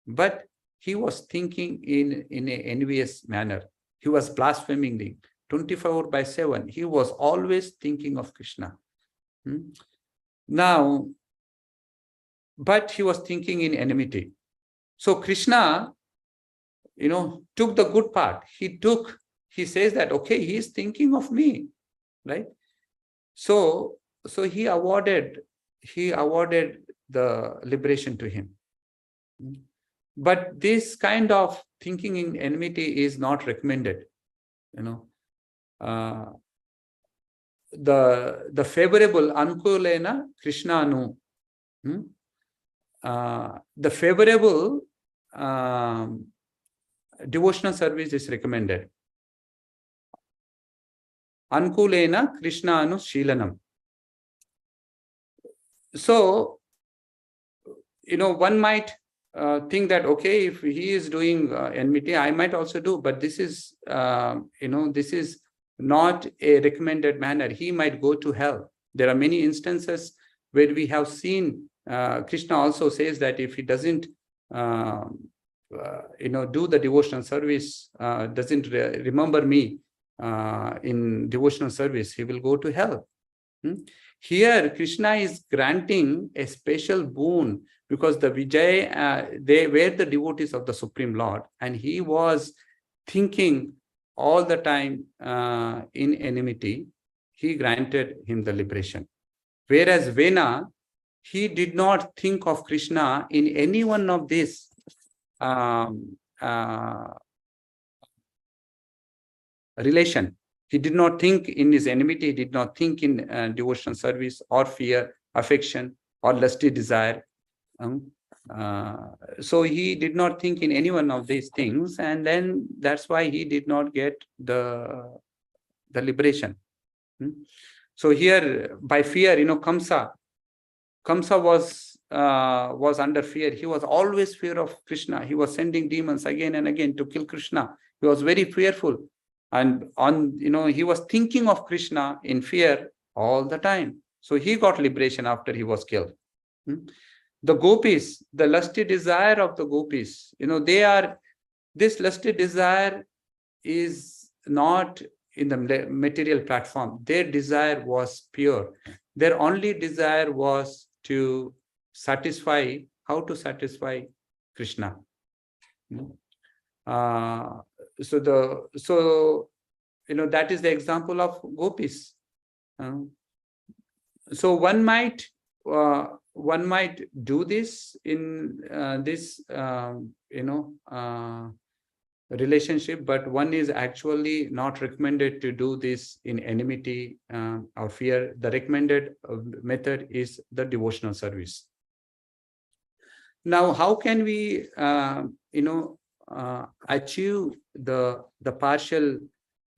But he was thinking in an envious manner. He was blaspheming 24/7. He was always thinking of Krishna. Now, but he was thinking in enmity. So Krishna, took the good part. He took he says that, okay, he is thinking of me, right? So he awarded the liberation to him. But this kind of thinking in enmity is not recommended. The favorable Anukulena Krishnanu. The favorable devotional service is recommended. Ankulena Krishnanu Shilanam. So, one might think that, okay, if he is doing enmity, I might also do, but this is, this is not a recommended manner. He might go to hell. There are many instances where we have seen Krishna also says that if he doesn't, do the devotional service, doesn't remember me in devotional service, he will go to hell. Here, Krishna is granting a special boon because the Vijay, they were the devotees of the Supreme Lord, and he was thinking all the time in enmity. He granted him the liberation. Whereas Vena, he did not think of Krishna in any one of these relation. He did not think in his enmity, he did not think in devotional service or fear, affection, or lusty desire. So he did not think in any one of these things, and then that's why he did not get the liberation. So here, by fear, Kamsa was under fear. He was always fear of Krishna. He was sending demons again and again to kill Krishna. He was very fearful. And he was thinking of Krishna in fear all the time. So he got liberation after he was killed. The gopis, the lusty desire of the gopis, this lusty desire is not in the material platform. Their desire was pure. Their only desire was to satisfy, how to satisfy Krishna. That is the example of gopis. So one might do this in this relationship, but one is actually not recommended to do this in enmity or fear. The recommended method is the devotional service. Now, how can we achieve the partial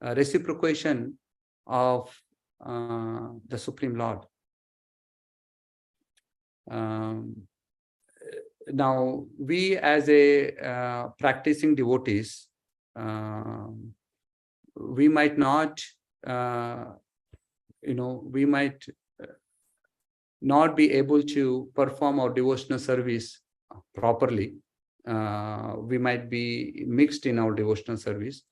reciprocation of the Supreme Lord? Now, we as a practicing devotees, we might not, we might not be able to perform our devotional service properly. We might be mixed in our devotional service.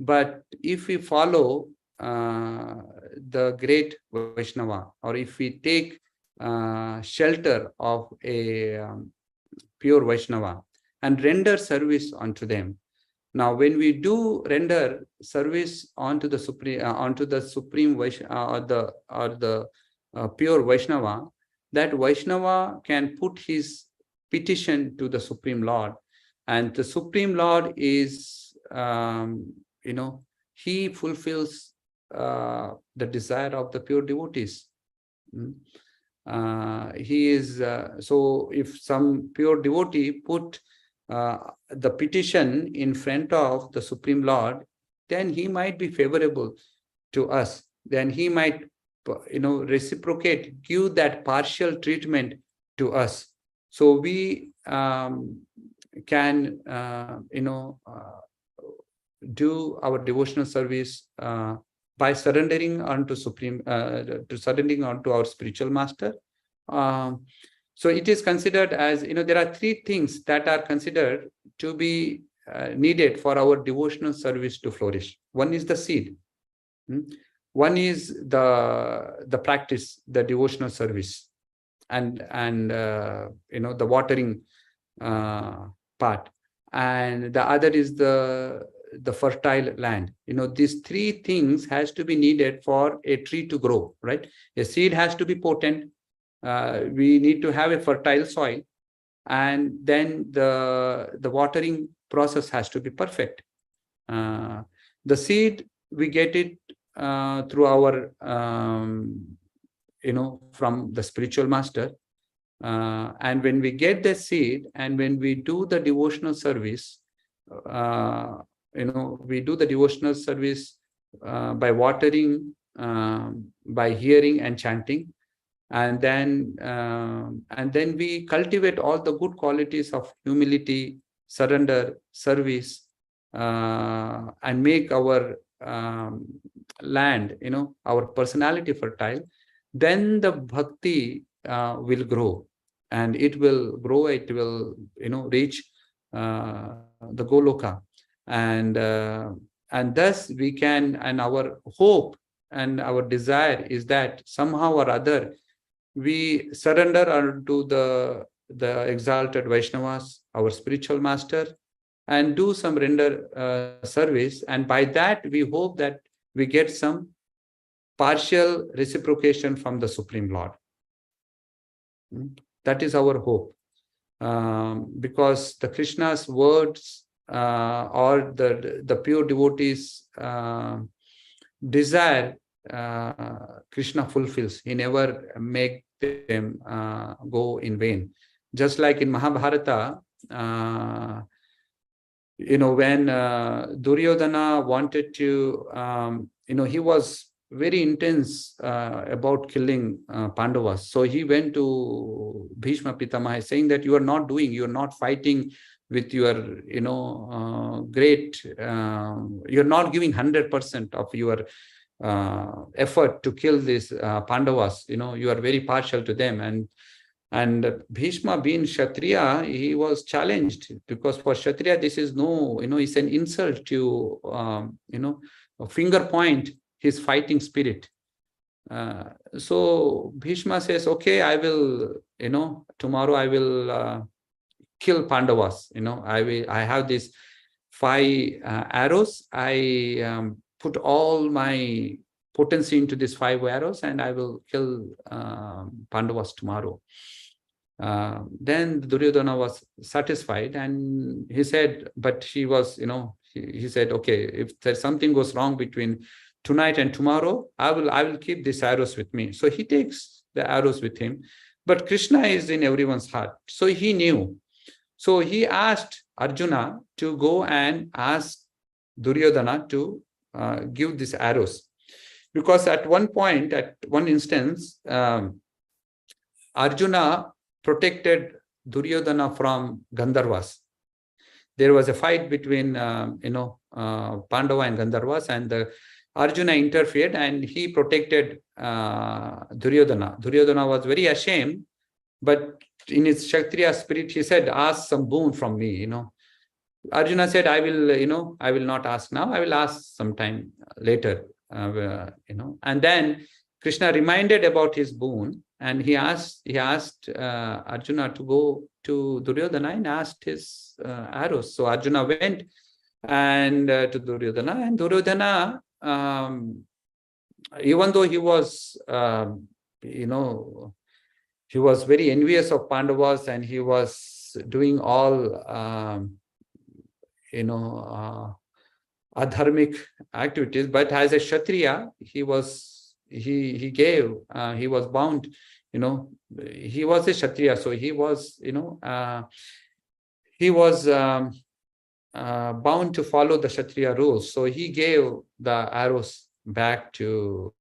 But if we follow the great Vaishnava, or if we take shelter of a pure Vaishnava and render service unto them. Now, when we do render service onto the supreme Vaishnava, or the pure Vaishnava, that Vaishnava can put his petition to the Supreme Lord, and the Supreme Lord is, he fulfills the desire of the pure devotees. He is so if some pure devotee put the petition in front of the Supreme Lord, then he might be favorable to us. Then he might, reciprocate, give that partial treatment to us. So we can, do our devotional service by surrendering unto surrendering unto our spiritual master. So it is considered as, there are three things that are considered to be needed for our devotional service to flourish. One is the seed. One is the practice, the devotional service, and the watering part. And the other is the the fertile land. These three things has to be needed for a tree to grow, right? A seed has to be potent. We need to have a fertile soil, and then the watering process has to be perfect. The seed, we get it through our from the spiritual master, and when we get the seed and when we do the devotional service, we do the devotional service by watering, by hearing and chanting, and then we cultivate all the good qualities of humility, surrender, service, and make our land, our personality fertile. Then the bhakti will grow, and it will grow. It will reach the Goloka, and thus we can. And our hope and our desire is that somehow or other we surrender unto the exalted Vaishnavas, our spiritual master, and do some render service. And by that, we hope that we get some partial reciprocation from the Supreme Lord. That is our hope. Because the Krishna's words or the pure devotees' desire, Krishna fulfills. He never make them go in vain. Just like in Mahabharata, when Duryodhana wanted to, he was very intense about killing Pandavas. So he went to Bhishma Pitamaha saying that you are not fighting with your, great, you're not giving 100% of your effort to kill these Pandavas. You are very partial to them. And Bhishma, being Kshatriya, he was challenged, because for Kshatriya, this is it's an insult to, a finger point his fighting spirit. So Bhishma says, okay, I will, tomorrow I will kill Pandavas. I have these 5 arrows. I put all my potency into these 5 arrows, and I will kill Pandavas tomorrow. Then Duryodhana was satisfied, and he said, but he was, he said, okay, if there's something goes wrong between tonight and tomorrow, I will keep these arrows with me. So he takes the arrows with him. But Krishna is in everyone's heart. So he knew. So he asked Arjuna to go and ask Duryodhana to give these arrows. Because at one point, at one instance, Arjuna protected Duryodhana from Gandharvas. There was a fight between, Pandava and Gandharvas, and Arjuna interfered and he protected Duryodhana. Duryodhana was very ashamed, but in his Kshatriya spirit, he said, ask some boon from me, Arjuna said, I will not ask now. I will ask sometime later, And then Krishna reminded about his boon, and he asked Arjuna to go to Duryodhana and asked his arrows. So Arjuna went and to Duryodhana, and Duryodhana, even though he was, he was very envious of Pandavas, and he was doing all, adharmic activities, but as a Kshatriya, he was bound, he was a Kshatriya, so he was bound to follow the Kshatriya rules. So he gave the arrows back to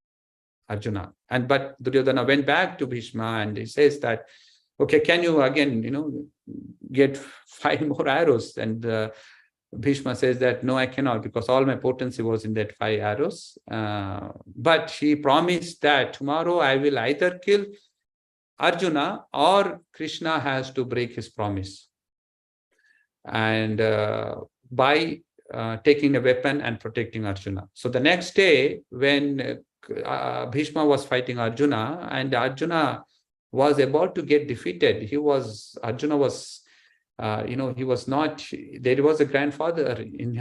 Arjuna. But Duryodhana went back to Bhishma and he says that, okay, can you again, get 5 more arrows? And Bhishma says that, no, I cannot, because all my potency was in that 5 arrows. But he promised that tomorrow I will either kill Arjuna or Krishna has to break his promise. And by taking a weapon and protecting Arjuna. So the next day, when Bhishma was fighting Arjuna, and Arjuna was about to get defeated, Arjuna was he was not, there was a grandfather in,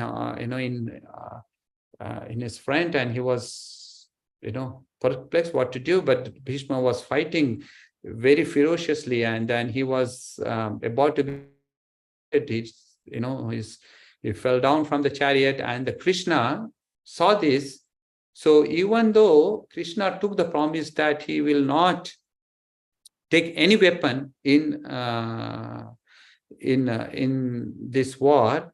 in his front, and he was, perplexed what to do. But Bhishma was fighting very ferociously, and then he was about to be, he fell down from the chariot, and the Krishna saw this. So even though Krishna took the promise that he will not take any weapon in this war,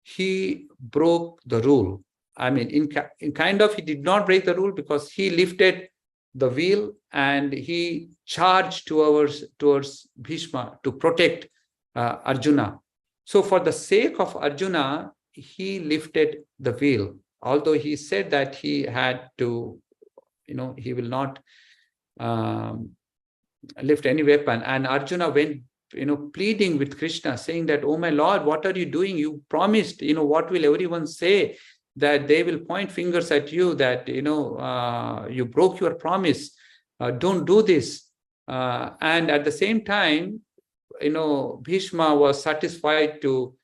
he broke the rule. I mean, in kind of, he did not break the rule, because he lifted the wheel and he charged towards Bhishma to protect Arjuna. So for the sake of Arjuna, he lifted the wheel, although he said that he had to, he will not lift any weapon. And Arjuna went, pleading with Krishna, saying that, oh my Lord, what are you doing? You promised, what will everyone say? That they will point fingers at you, that, you broke your promise. Don't do this. And at the same time, Bhishma was satisfied to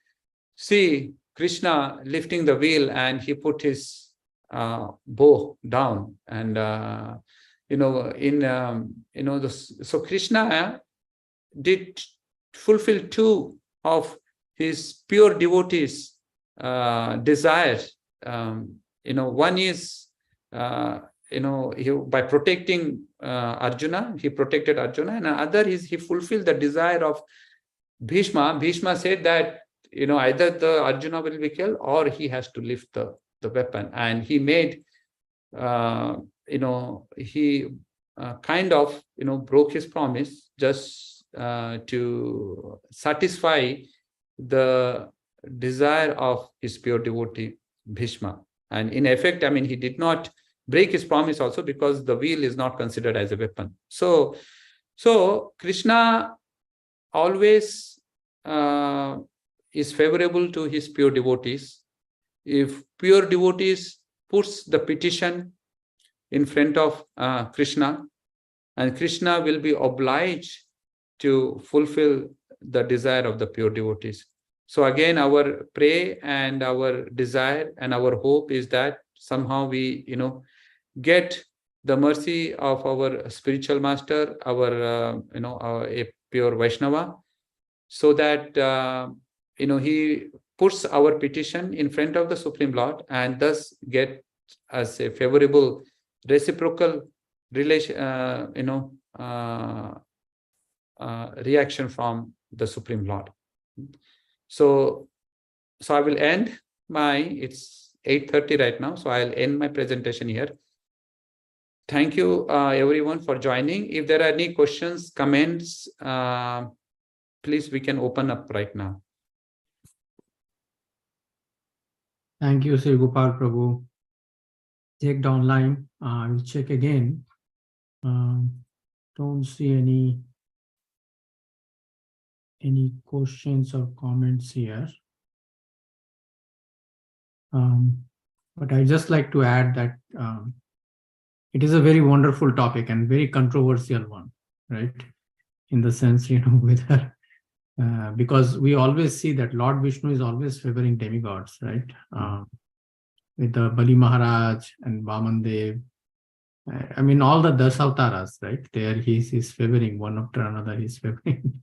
see Krishna lifting the wheel, and he put his bow down. And, so Krishna did fulfill two of his pure devotees' desires. One is, by protecting Arjuna, he protected Arjuna, and another is he fulfilled the desire of Bhishma. Bhishma said that, either the Arjuna will be killed or he has to lift the weapon. And he made, he kind of, broke his promise just to satisfy the desire of his pure devotee Bhishma. And in effect, I mean, he did not break his promise also, because the wheel is not considered as a weapon. So Krishna always is favorable to his pure devotees. If pure devotees puts the petition in front of Krishna, and Krishna will be obliged to fulfill the desire of the pure devotees. So again, our prayer and our desire and our hope is that somehow we, get the mercy of our spiritual master, our, a pure Vaishnava, so that, he puts our petition in front of the Supreme Lord, and thus get as a favorable reciprocal relation, reaction from the Supreme Lord. So I will end it's 8:30 right now, so I'll end my presentation here. Thank you, everyone, for joining. If there are any questions, comments, please, we can open up right now. Thank you, Sri Gopal Prabhu. Checked online. I'll check again. Don't see any questions or comments here. But I just like to add that it is a very wonderful topic and very controversial one, right? In the sense, whether because we always see that Lord Vishnu is always favoring demigods, right? With the Bali Maharaj and Vaman Dev, I mean, all the Dasa avatars, right? There he's favoring one after another. He's favoring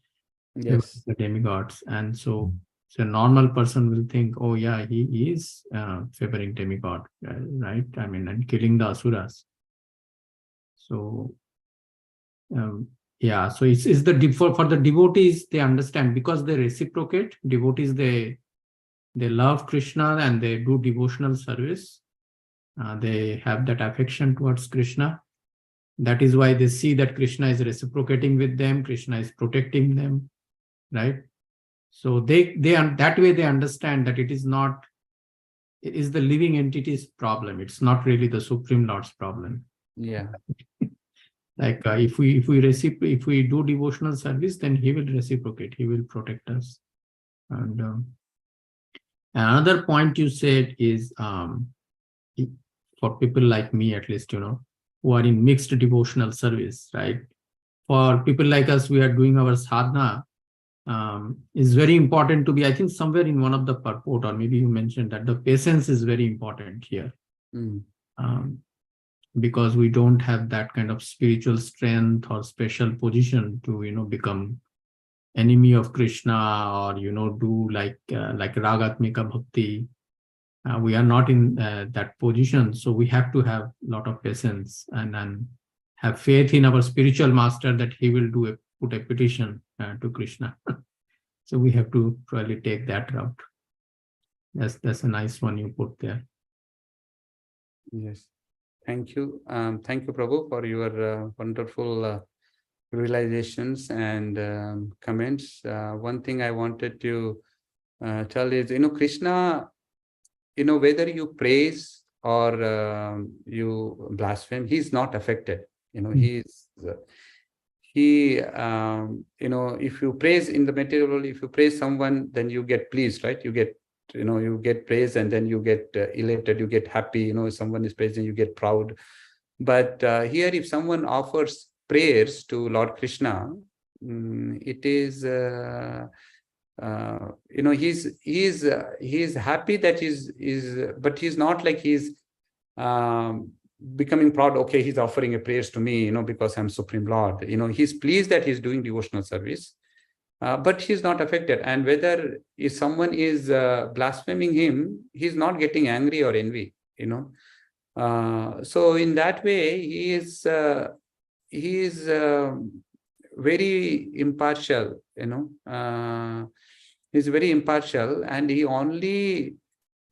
the demigods, and so a normal person will think, oh yeah, he is favoring demigod, right? I mean, and killing the asuras. So yeah, so it's the for the devotees, they understand, because they reciprocate. Devotees, they love Krishna and they do devotional service. They have that affection towards Krishna. That is why they see that Krishna is reciprocating with them. Krishna is protecting them, right? So they that way they understand that it is the living entity's problem. It's not really the Supreme Lord's problem. Yeah. Like if we do devotional service, then he will reciprocate. He will protect us. And another point you said is for people like me, at least, who are in mixed devotional service, right? For people like us, we are doing our sadhana, is very important to be. I think somewhere in one of the purport, or maybe you mentioned that the patience is very important here. Because we don't have that kind of spiritual strength or special position to become enemy of Krishna, or do like ragatmika bhakti. We are not in that position, so we have to have a lot of patience and have faith in our spiritual master that he will put a petition to Krishna. So we have to probably take that route. That's a nice one you put there. Yes. Thank you. Thank you, Prabhu, for your wonderful realizations and comments. One thing I wanted to tell is, Krishna, whether you praise or you blaspheme, he's not affected. If you praise in the material world, if you praise someone, then you get pleased, right? You get praise, and then you get elated, you get happy. If someone is praising, you get proud. But here, if someone offers prayers to Lord Krishna, it is he's happy that but he's not like he's becoming proud. Okay, he's offering a prayers to me, because I'm Supreme Lord. He's pleased that he's doing devotional service. But he's not affected. And whether if someone is blaspheming him, he's not getting angry or envy, So in that way, he is very impartial, he's very impartial, and he only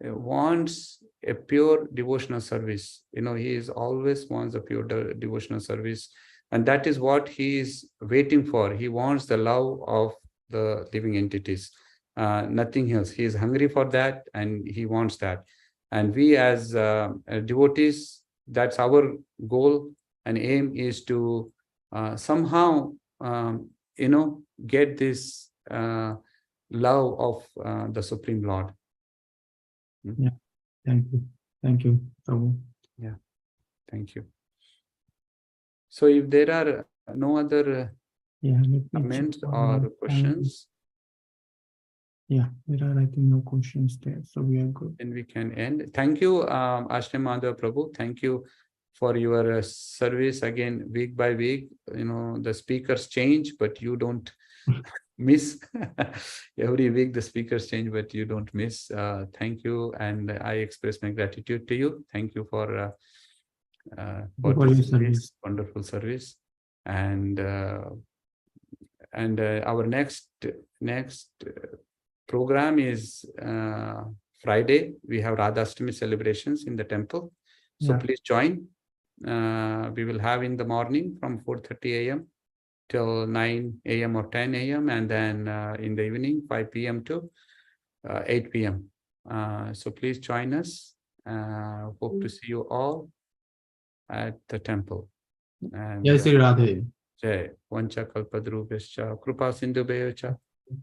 wants a pure devotional service. He is always wants a pure devotional service. And that is what he is waiting for. He wants the love of the living entities, nothing else. He is hungry for that, and he wants that. And we as devotees, that's our goal and aim, is to somehow, get this love of the Supreme Lord. Yeah, thank you. Thank you, Prabhu. Yeah, thank you. So if there are no other comments or questions. Yeah, there are, I think, no questions there, so we are good. Then we can end. Thank you, Ashram Madhav Prabhu. Thank you for your service again, week by week. The speakers change, but you don't miss. Every week the speakers change, but you don't miss. Thank you, and I express my gratitude to you. Thank you for this service, wonderful service. And our next program is Friday. We have Radhashtami celebrations in the temple. So please join. We will have in the morning from 4:30 a.m. till 9 a.m. or 10 a.m. and then in the evening 5 p.m. to 8 p.m. So please join us. Hope to see you all at the temple. And Jai Sri Radhe. Jai Vancha Kalpadrubhascha Krupa Sindhubhyo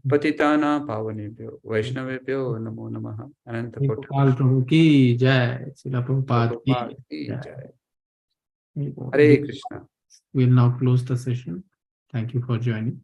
Patitana Pavanebhyo Vaishnavebhyo Namo Namaha. Ananta Gopal Prabhu ki Jai. Srila Prabhupada ki Jai. Hare Krishna. We'll now close the session. Thank you for joining.